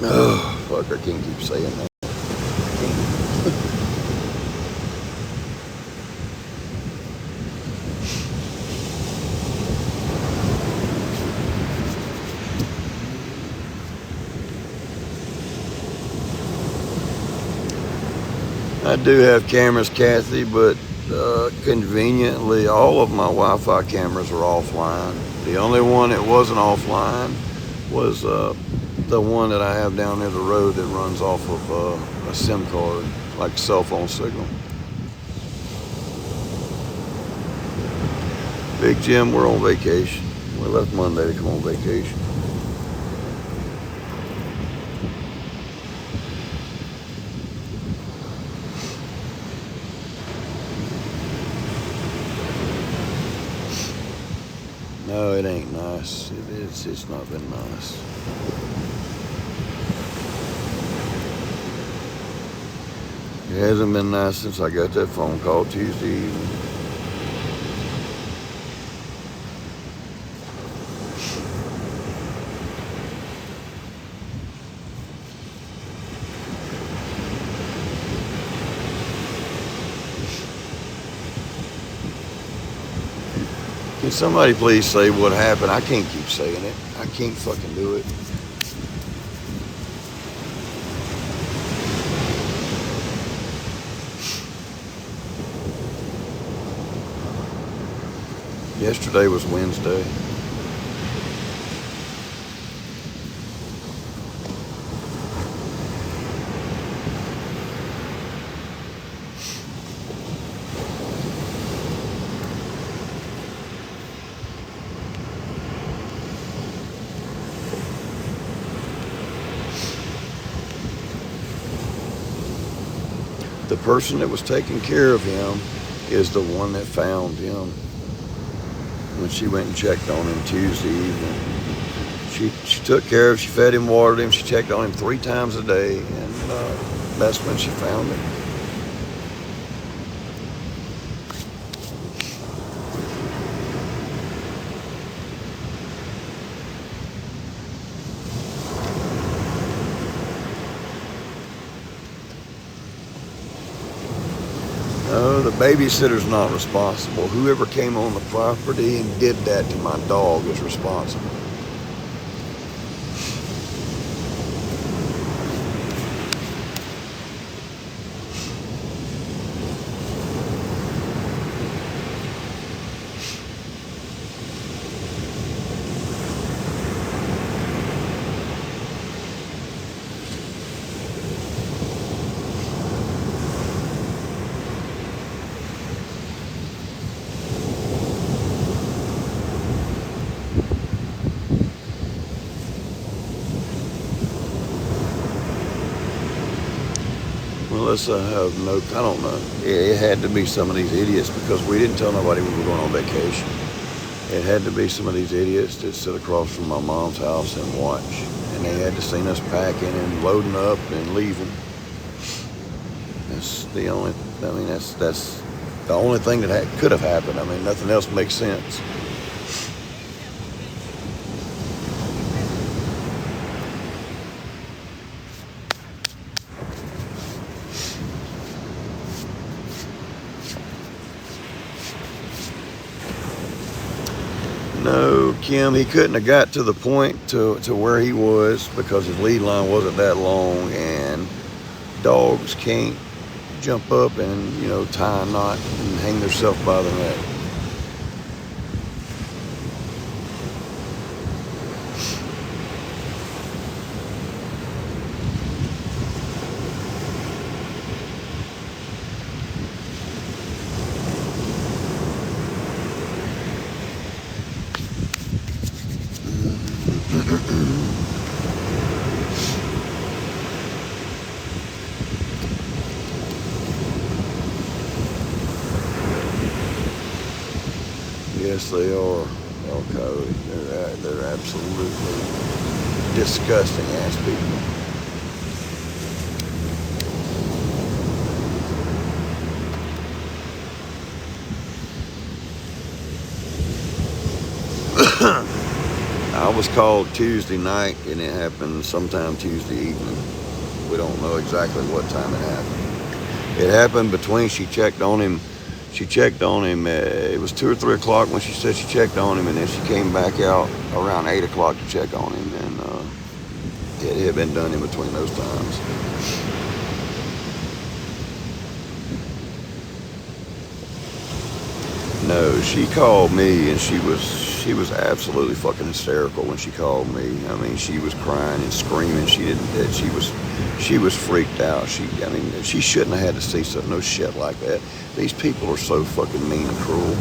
[SPEAKER 1] Oh, fuck, I can't keep saying that. I do have cameras, Kathy, but conveniently all of my Wi-Fi cameras are offline. The only one that wasn't offline was the one that I have down near the road that runs off of a SIM card, like cell phone signal. Big Jim, we're on vacation. We left Monday to come on vacation. No, it ain't nice. It's not been nice. It hasn't been nice since I got that phone call Tuesday evening. Can somebody please say what happened? I can't keep saying it. I can't fucking do it. Yesterday was Wednesday. The person that was taking care of him is the one that found him. when she went and checked on him Tuesday evening. She took care of him, she fed him, watered him, she checked on him 3 times a day, and that's when she found him. No, the babysitter's not responsible. Whoever came on the property and did that to my dog is responsible. Melissa, have no, I don't know. It had to be some of these idiots because we didn't tell nobody we were going on vacation. It had to be some of these idiots that sit across from my mom's house and watch. And they had to seen us packing and loading up and leaving. That's the only, I mean, that's the only thing that could have happened. I mean, nothing else makes sense. No, Kim, he couldn't have got to the point to where he was because his lead line wasn't that long, and dogs can't jump up and, you know, tie a knot and hang themselves by the neck. Yes, they are, El Cody. They're absolutely disgusting ass people. I was called Tuesday night, and it happened sometime Tuesday evening. We don't know exactly what time it happened. It happened between she checked on him. It was 2 or 3 o'clock when she said she checked on him, and then she came back out around 8 o'clock to check on him, and it had been done in between those times. No, she called me, and she was absolutely fucking hysterical when she called me. I mean, she was crying and screaming. She was freaked out. I mean, she shouldn't have had to see no shit like that. These people are so fucking mean and cruel.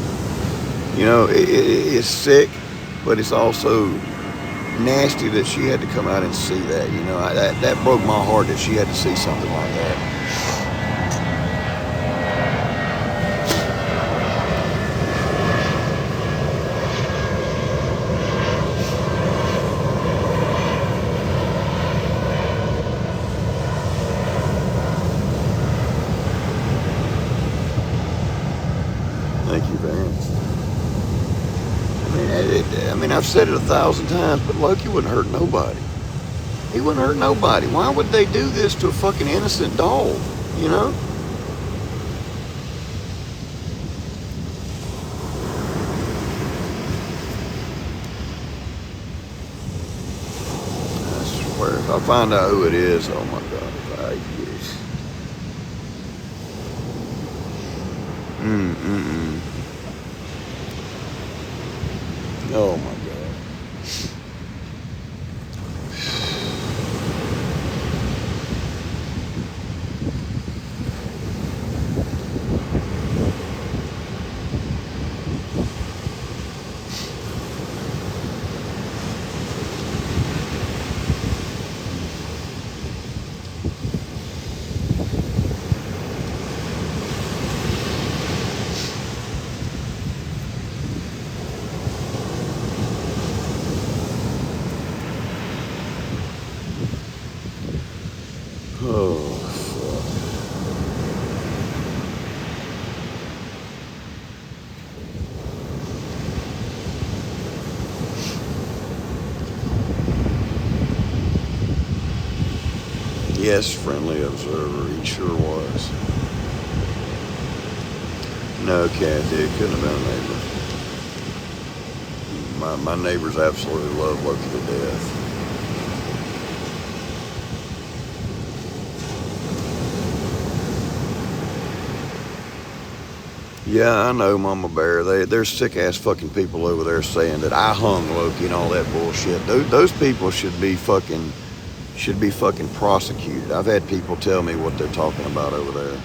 [SPEAKER 1] You know, it's sick, but it's also nasty that she had to come out and see that. You know, that broke my heart that she had to see something like that. Thank you, Vance. I mean, I've said it 1,000 times, but Loki wouldn't hurt nobody. He wouldn't hurt nobody. Why would they do this to a fucking innocent dog, you know? I swear, if I find out who it is, oh my God, if I guess. Oh my God. Yes, friendly observer. He sure was. No, Kathy, it couldn't have been a neighbor. My neighbors absolutely love Loki to death. Yeah, I know, Mama Bear. There's sick ass fucking people over there saying that I hung Loki and all that bullshit. Those people should be fucking prosecuted. I've had people tell me what they're talking about over there.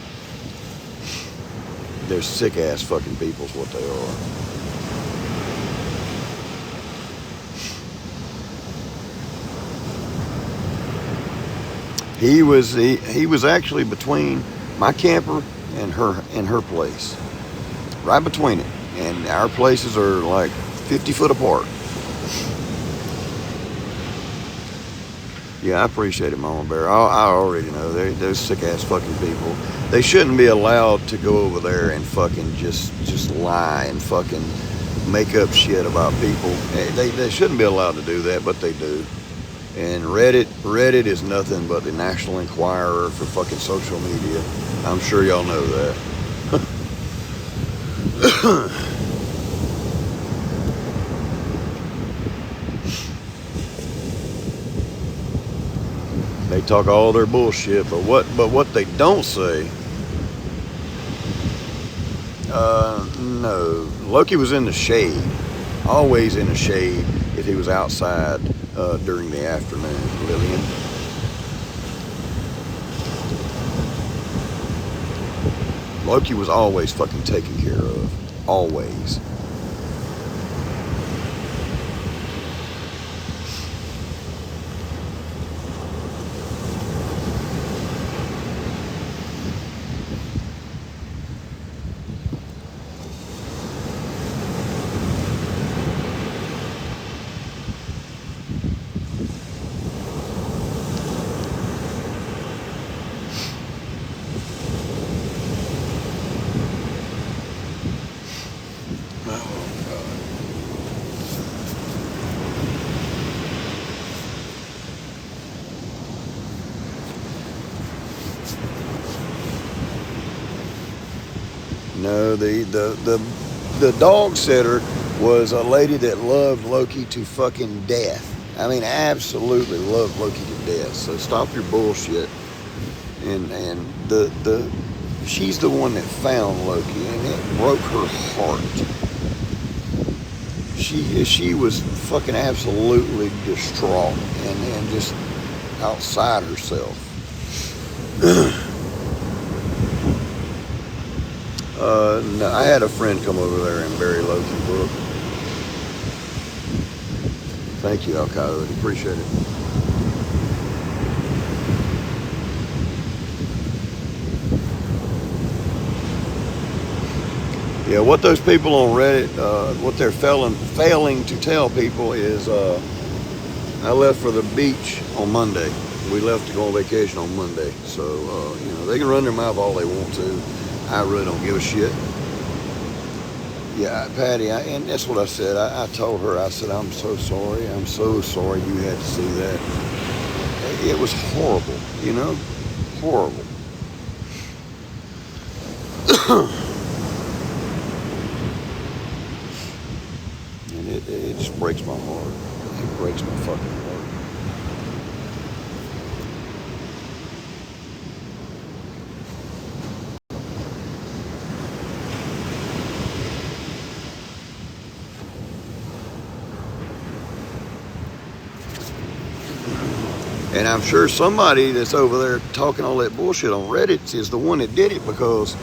[SPEAKER 1] They're sick ass fucking people's what they are. He was actually between my camper and her place, right between it, and our places are like 50 foot apart. Yeah, I appreciate it, Mama Bear. I already know those sick ass fucking people. They shouldn't be allowed to go over there and fucking just lie and fucking make up shit about people. They shouldn't be allowed to do that, but they do. And Reddit is nothing but the National Enquirer for fucking social media. I'm sure y'all know that. They talk all their bullshit, but what they don't say. No, Loki was in the shade, always in the shade if he was outside during the afternoon, Lillian. Loki was always fucking taken care of, always. No, the dog sitter was a lady that loved Loki to fucking death. I mean, absolutely loved Loki to death. So stop your bullshit. And she's the one that found Loki, and it broke her heart. She was fucking absolutely distraught and just outside herself. No, I had a friend come over there and bury Loki Brook. Thank you, Al Coyote. Appreciate it. Yeah, what those people on Reddit, what they're failing to tell people is I left for the beach on Monday. We left to go on vacation on Monday. So, you know, they can run their mouth all they want to. I really don't give a shit. Yeah, Patty, and that's what I said. I told her, I said, I'm so sorry. I'm so sorry you had to see that. It was horrible, you know? Horrible. And it just breaks my heart. It breaks my fucking heart. And I'm sure somebody that's over there talking all that bullshit on Reddit is the one that did it, because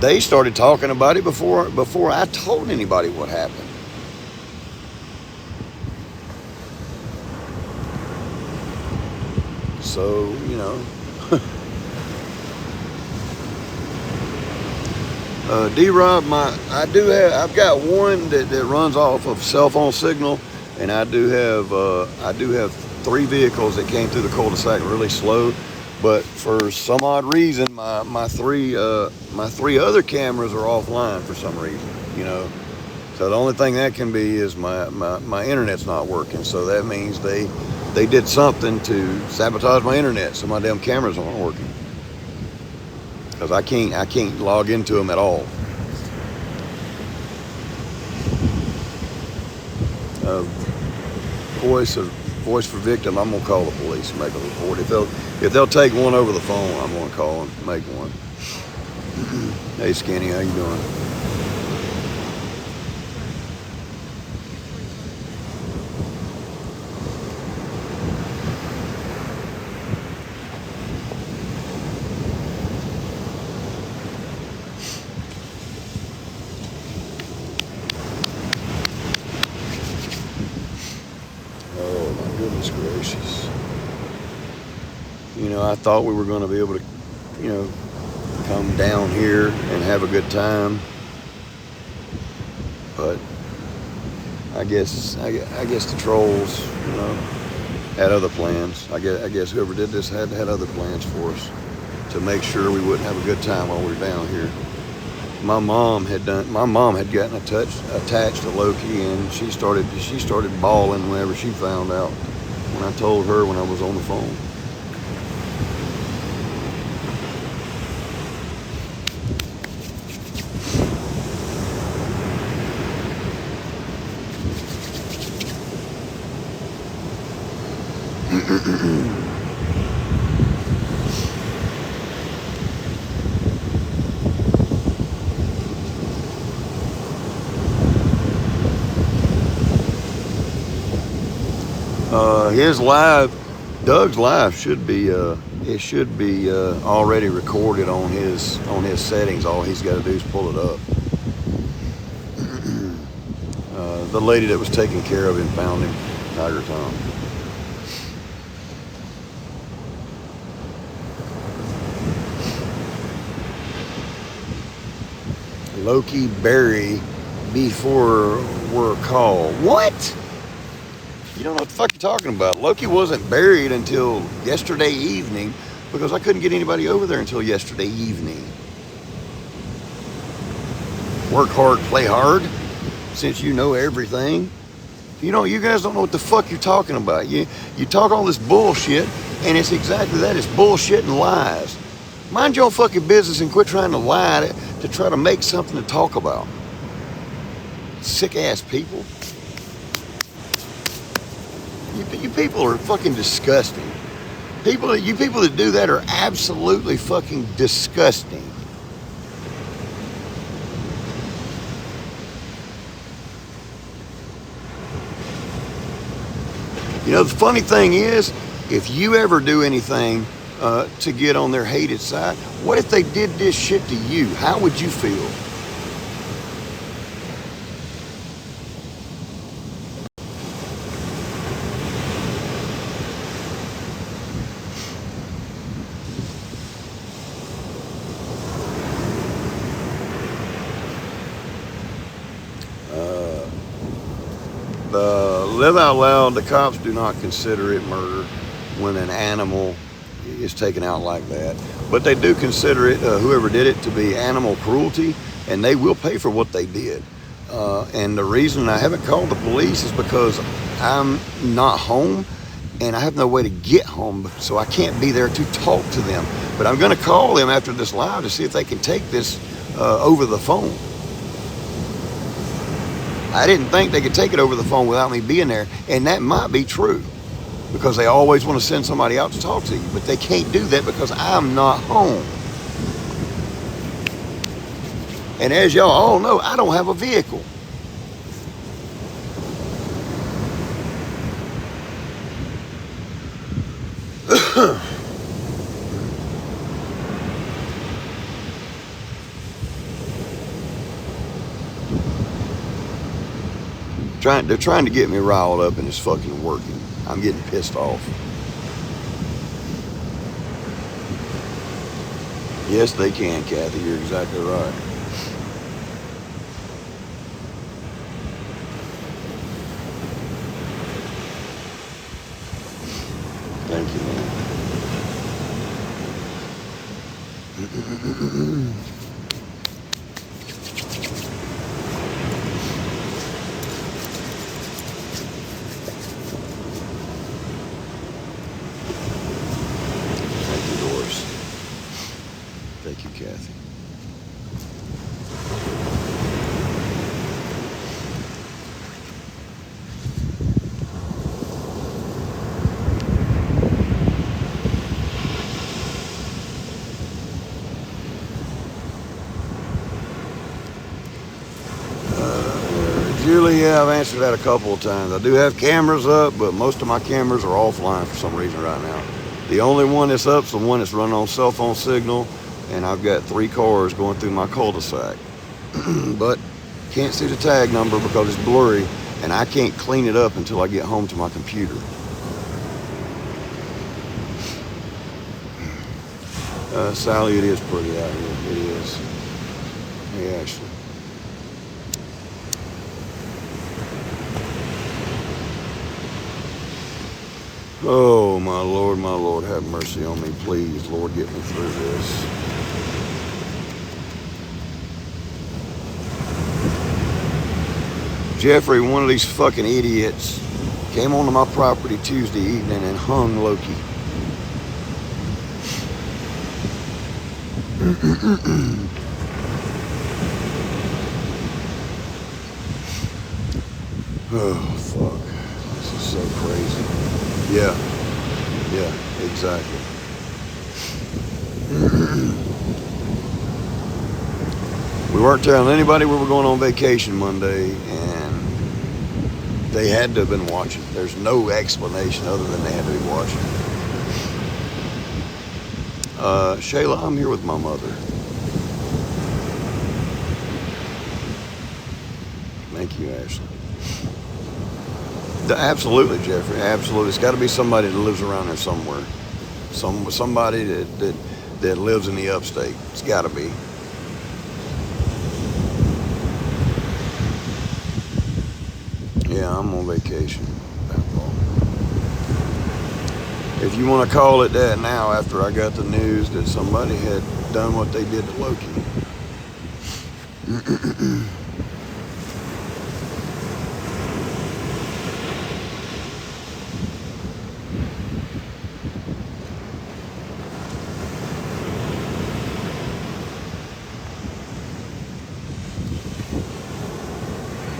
[SPEAKER 1] they started talking about it before I told anybody what happened. So, you know. D-Rob, I've got one that runs off of cell phone signal, and I do have 3 vehicles that came through the cul-de-sac really slow, but for some odd reason, my three other cameras are offline for some reason, you know. So the only thing that can be is my internet's not working. So that means they they did something to sabotage my internet, so my damn cameras aren't working. Because I can't log into them at all. Voice for victim. I'm gonna call the police and make a report. If they'll take one over the phone, I'm gonna call and make one. Hey Skinny, how you doing? Oh my goodness gracious. You know, I thought we were gonna be able to, you know, come down here and have a good time, but I guess the trolls, you know, had other plans. I guess whoever did this had other plans for us to make sure we wouldn't have a good time while we were down here. My mom had gotten attached to Loki, and she started bawling whenever she found out when I told her when I was on the phone. Doug's live should be already recorded on his settings. All he's got to do is pull it up. The lady that was taking care of him found him, Tiger Tom. Loki Berry before we're called. What? You don't know what the fuck you're talking about. Loki wasn't buried until yesterday evening because I couldn't get anybody over there until yesterday evening. Work hard, play hard, since you know everything. You guys don't know what the fuck you're talking about. You talk all this bullshit, and it's exactly that. It's bullshit and lies. Mind your own fucking business and quit trying to lie to try to make something to talk about. Sick ass people. You people are fucking disgusting. You people that do that are absolutely fucking disgusting. You know, the funny thing is, if you ever do anything to get on their hated side, what if they did this shit to you? How would you feel? Live out loud, the cops do not consider it murder when an animal is taken out like that. But they do consider it, whoever did it, to be animal cruelty, and they will pay for what they did. And the reason I haven't called the police is because I'm not home, and I have no way to get home, so I can't be there to talk to them. But I'm going to call them after this live to see if they can take this over the phone. I didn't think they could take it over the phone without me being there, and that might be true because they always want to send somebody out to talk to you, but they can't do that because I'm not home. And as y'all all know, I don't have a vehicle. They're trying to get me riled up, and it's fucking working. I'm getting pissed off. Yes, they can, Kathy. You're exactly right. Thank you, man. Julie, yeah, I've answered that a couple of times. I do have cameras up, but most of my cameras are offline for some reason right now. The only one that's up is the one that's running on cell phone signal, and I've got 3 cars going through my cul-de-sac. But can't see the tag number because it's blurry, and I can't clean it up until I get home to my computer. Sally, it is pretty out here. It is. Yeah, actually. Oh, my Lord, have mercy on me, please. Lord, get me through this. Jeffrey, one of these fucking idiots, came onto my property Tuesday evening and hung Loki. Oh, fuck. This is so crazy. Yeah, exactly. We weren't telling anybody we were going on vacation Monday, and they had to have been watching. There's no explanation other than they had to be watching. Shayla, I'm here with my mother. Thank you, Ashley. Absolutely, Jeffrey. Absolutely. It's got to be somebody that lives around there somewhere. Somebody that lives in the upstate. It's got to be. Yeah, I'm on vacation. If you want to call it that now, after I got the news that somebody had done what they did to Loki.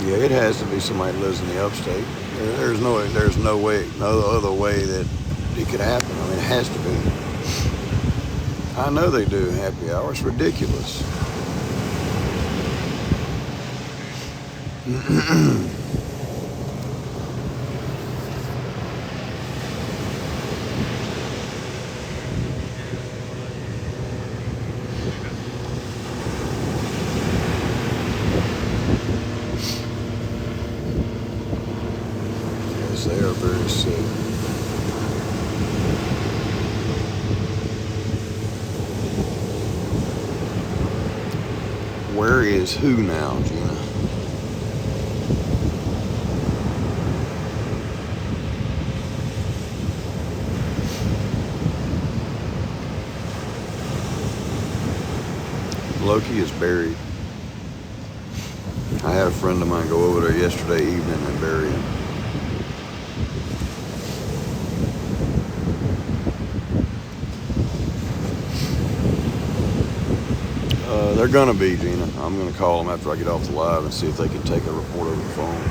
[SPEAKER 1] Yeah, it has to be somebody that lives in the upstate. There's no way, no other way that it could happen. I mean, it has to be. I know they do happy hour. It's ridiculous. Yes, they are very sick. Where is who now, Gina? Loki is buried. I had a friend of mine go over there yesterday evening and bury him. They're gonna be, Gina. I'm gonna call them after I get off the live and see if they can take a report over the phone.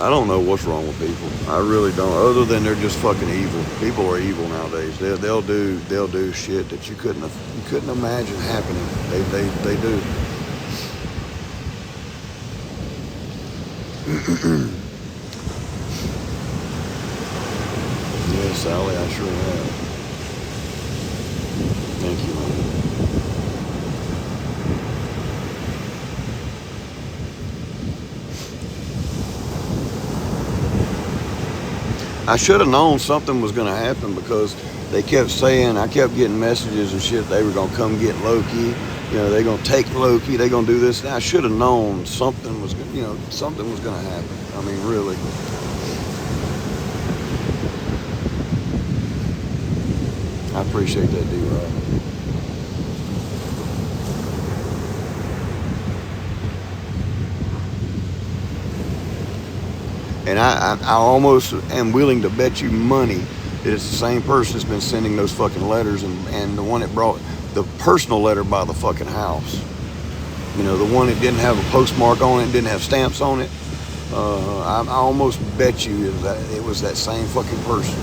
[SPEAKER 1] I don't know what's wrong with people. I really don't. Other than they're just fucking evil. People are evil nowadays. They'll do shit that you couldn't imagine happening. They do. Yeah, Sally, I sure have. Thank you, man. I should have known something was going to happen because they kept saying, I kept getting messages and shit, they were going to come get Loki. You know, they're going to take Loki. They're going to do this. And I should have known something was going to happen. I mean, really. I appreciate that, D-Rob. And I almost am willing to bet you money that it's the same person that's been sending those fucking letters and the one that brought the personal letter by the fucking house. You know, the one that didn't have a postmark on it, didn't have stamps on it. I almost bet you that it was that same fucking person.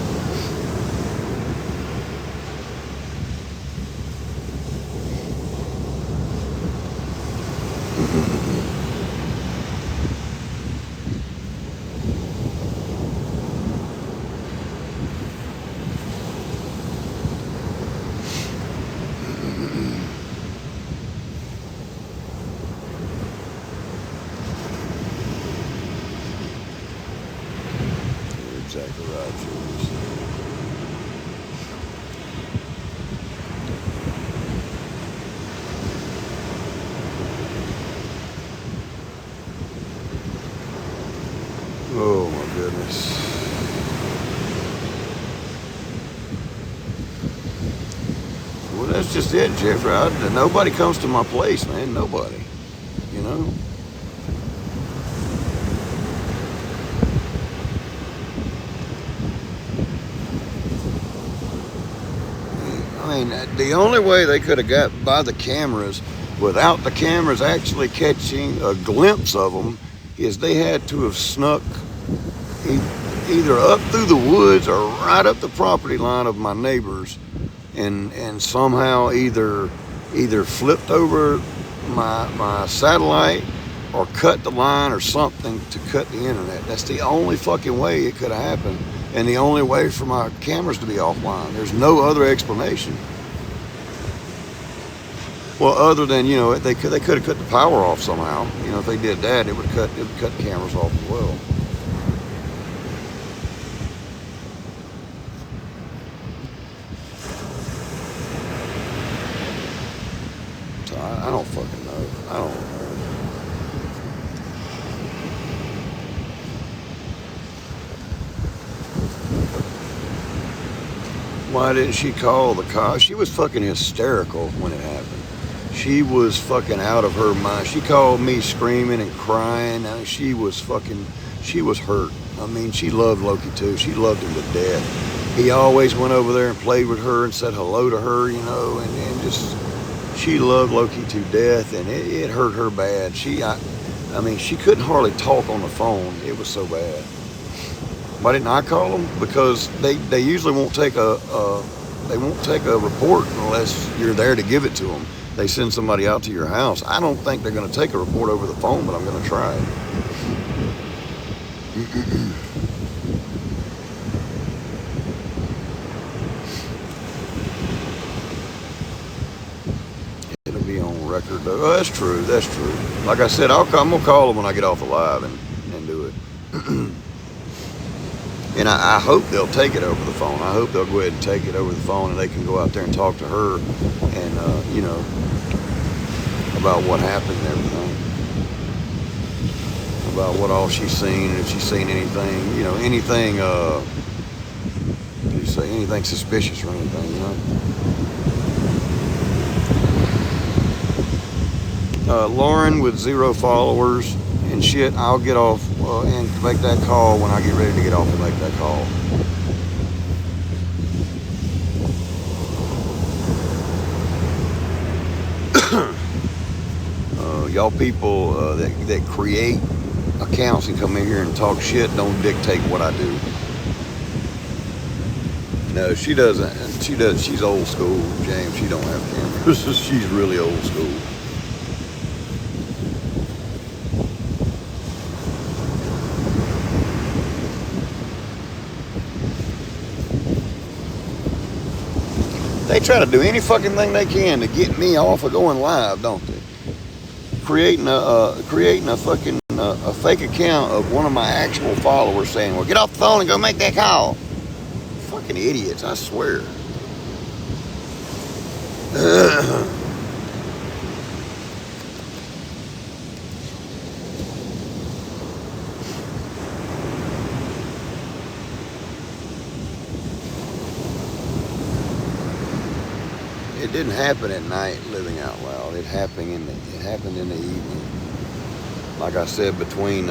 [SPEAKER 1] goodness. Well, that's just it, Jeffrey. Nobody comes to my place, man. Nobody. You know? I mean, the only way they could have got by the cameras without the cameras actually catching a glimpse of them is they had to have snuck either up through the woods or right up the property line of my neighbors and somehow either flipped over my satellite or cut the line or something to cut the internet. That's the only fucking way it could have happened, and the only way for my cameras to be offline. There's no other explanation. Well, other than, you know, they could have cut the power off somehow. You know, if they did that, it would cut the cameras off as well. So I don't fucking know. I don't know. Why didn't she call the cops? She was fucking hysterical when it happened. She was fucking out of her mind. She called me screaming and crying. She was hurt. I mean, she loved Loki too. She loved him to death. He always went over there and played with her and said hello to her, you know, and just, she loved Loki to death, and it hurt her bad. I mean, she couldn't hardly talk on the phone. It was so bad. Why didn't I call them? Because they usually won't take a report unless you're there to give it to them. They send somebody out to your house. I don't think they're going to take a report over the phone, but I'm going to try it. It'll be on record though. Oh, that's true. That's true. Like I said, I'm going to call them when I get off the live and do it. And I hope they'll take it over the phone. I hope they'll go ahead and take it over the phone, and they can go out there and talk to her and, you know, about what happened and everything. About what all she's seen, and if she's seen anything, you know, anything, you say anything suspicious or anything, you know. Lauren with 0 followers and shit, I'll get off and make that call when I get ready to get off and make that call. Y'all people that create accounts and come in here and talk shit don't dictate what I do. No, she doesn't. She's old school, James. She don't have cameras. She's really old school. They try to do any fucking thing they can to get me off of going live, don't they? Creating a fucking a fake account of one of my actual followers saying, "Well, get off the phone and go make that call." Fucking idiots, I swear. It didn't happen at night, living out loud. It happened in the evening. Like I said, between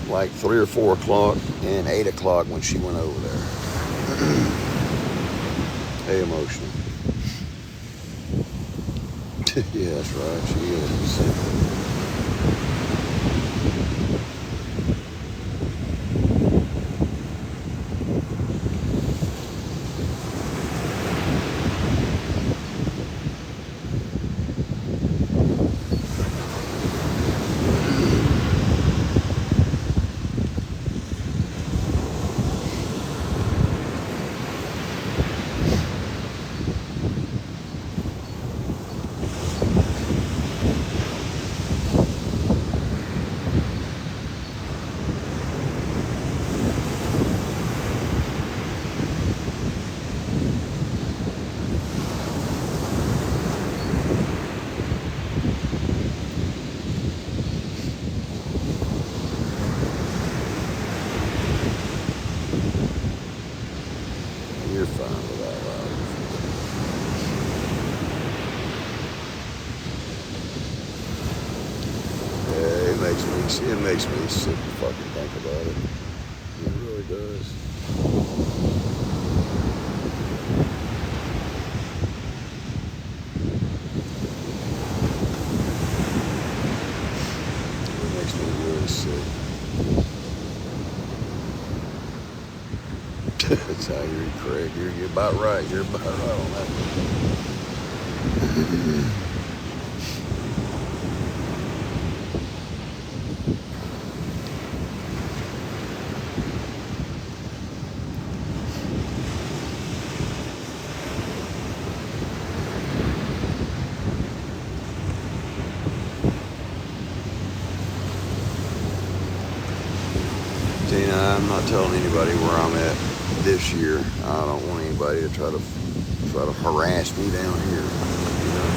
[SPEAKER 1] like 3 or 4 o'clock and 8 o'clock when she went over there. Hey, emotional. Yeah, that's right. She is. makes me sick to fucking think about it. It really does. It makes me really sick. That's how you're correct. You're about right. You're about right on that one. Tina, I'm not telling anybody where I'm at this year. I don't want anybody to try to harass me down here. You know?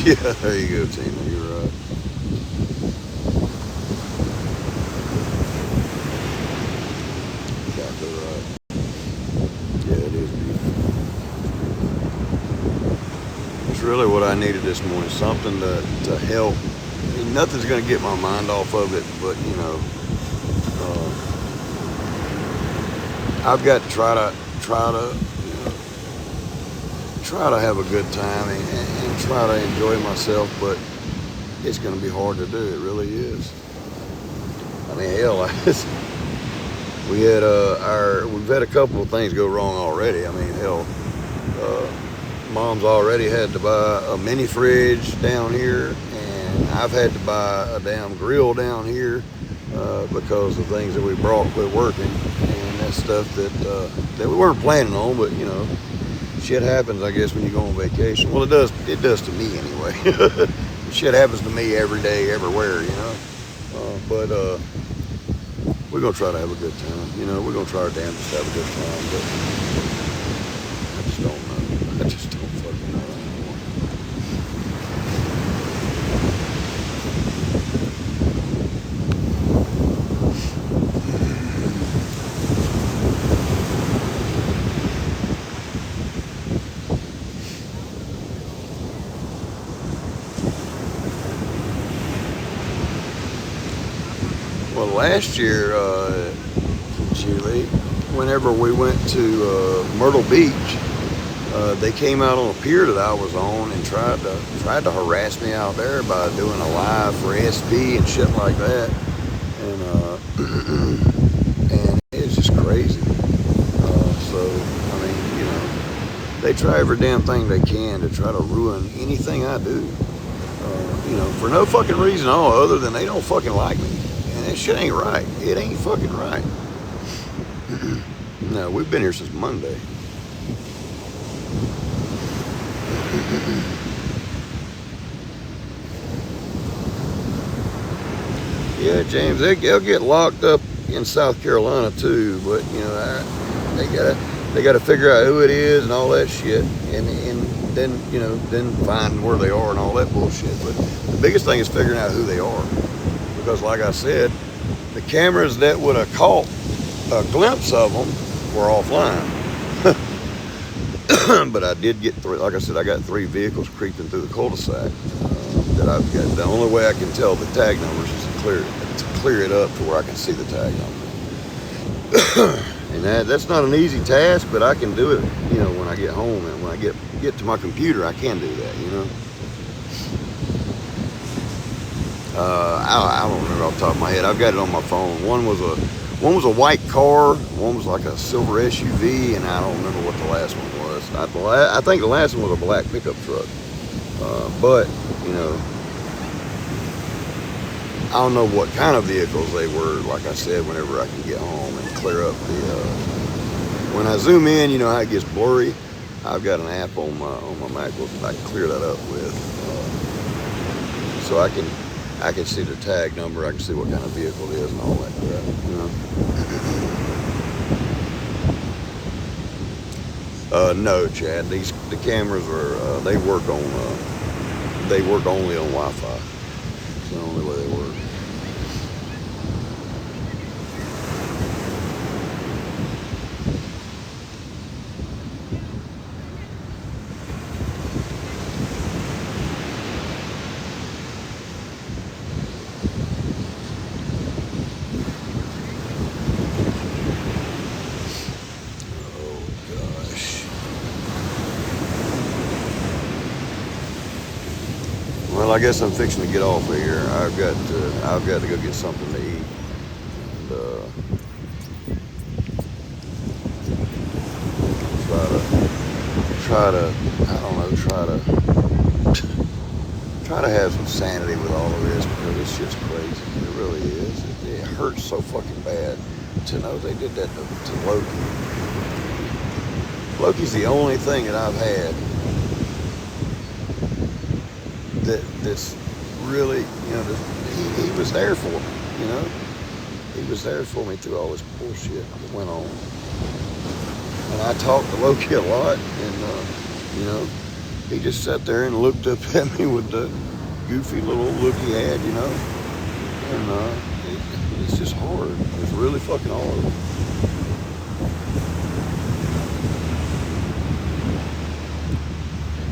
[SPEAKER 1] Yeah, there you go, Tina. You're right. Exactly right. Yeah, it is beautiful. It's really what I needed this morning. Something to help. I mean, nothing's going to get my mind off of it, but you know, I've got to try to have a good time and try to enjoy myself, but it's going to be hard to do. It really is. I mean, hell, we've had a couple of things go wrong already. I mean, hell, Mom's already had to buy a mini fridge down here, and I've had to buy a damn grill down here because of things that we brought quit working, and that's stuff that we weren't planning on, but you know. Shit happens, I guess, when you go on vacation. Well, it does to me anyway. Shit happens to me every day, everywhere, you know. But we're gonna try to have a good time. You know, we're gonna try our damnedest to have a good time. But I just don't know. I just don't fucking know anymore. Well, last year, Julie, whenever we went to Myrtle Beach, they came out on a pier that I was on and tried to harass me out there by doing a live for SP and shit like that, and and it's just crazy. So I mean, you know, they try every damn thing they can to try to ruin anything I do. You know, for no fucking reason at all other than they don't fucking like me. That shit ain't right. It ain't fucking right. No, we've been here since Monday. Yeah, James, they'll get locked up in South Carolina too, but you know, they gotta figure out who it is and all that shit, and then you know, then find where they are and all that bullshit. But the biggest thing is figuring out who they are. Because like I said, the cameras that would have caught a glimpse of them were offline. But I did get three, like I said, I got 3 vehicles creeping through the cul-de-sac that I've got. The only way I can tell the tag numbers is to clear it up to where I can see the tag number. And that's not an easy task, but I can do it, you know, when I get home and when I get to my computer, I can do that, you know. I don't remember off the top of my head. I've got it on my phone. One was a white car. One was like a silver SUV, and I don't remember what the last one was. I think the last one was a black pickup truck. But you know, I don't know what kind of vehicles they were. Like I said, whenever I can get home and clear up the. When I zoom in, you know how it gets blurry. I've got an app on my MacBook that I can clear that up with, so I can see the tag number, I can see what kind of vehicle it is and all that crap, you know. No, Chad, the cameras are, they work on they work only on Wi-Fi. It's the only way they work. Well, I guess I'm fixing to get off of here. I've got to go get something to eat. And, try to have some sanity with all of this, because this shit's crazy. It really is. It hurts so fucking bad to know they did that to Loki. Loki's the only thing that I've had that's really, he was there for me, He was there for me through all this bullshit that went on. And I talked to Loki a lot, and, he just sat there and looked up at me with the goofy little look he had, And it's just hard. It's really fucking hard.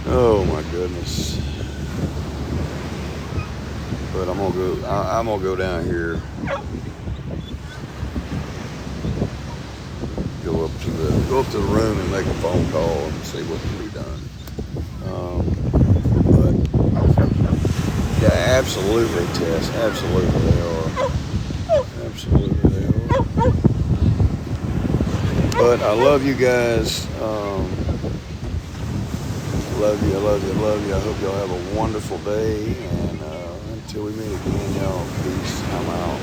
[SPEAKER 1] Oh my goodness. But I'm gonna go down here, go up to the room and make a phone call and see what can be done. But yeah, absolutely, Tess. Absolutely they are. Absolutely they are. But I love you guys. Love you. I hope y'all have a wonderful day, and until we meet again, y'all, peace. I'm out.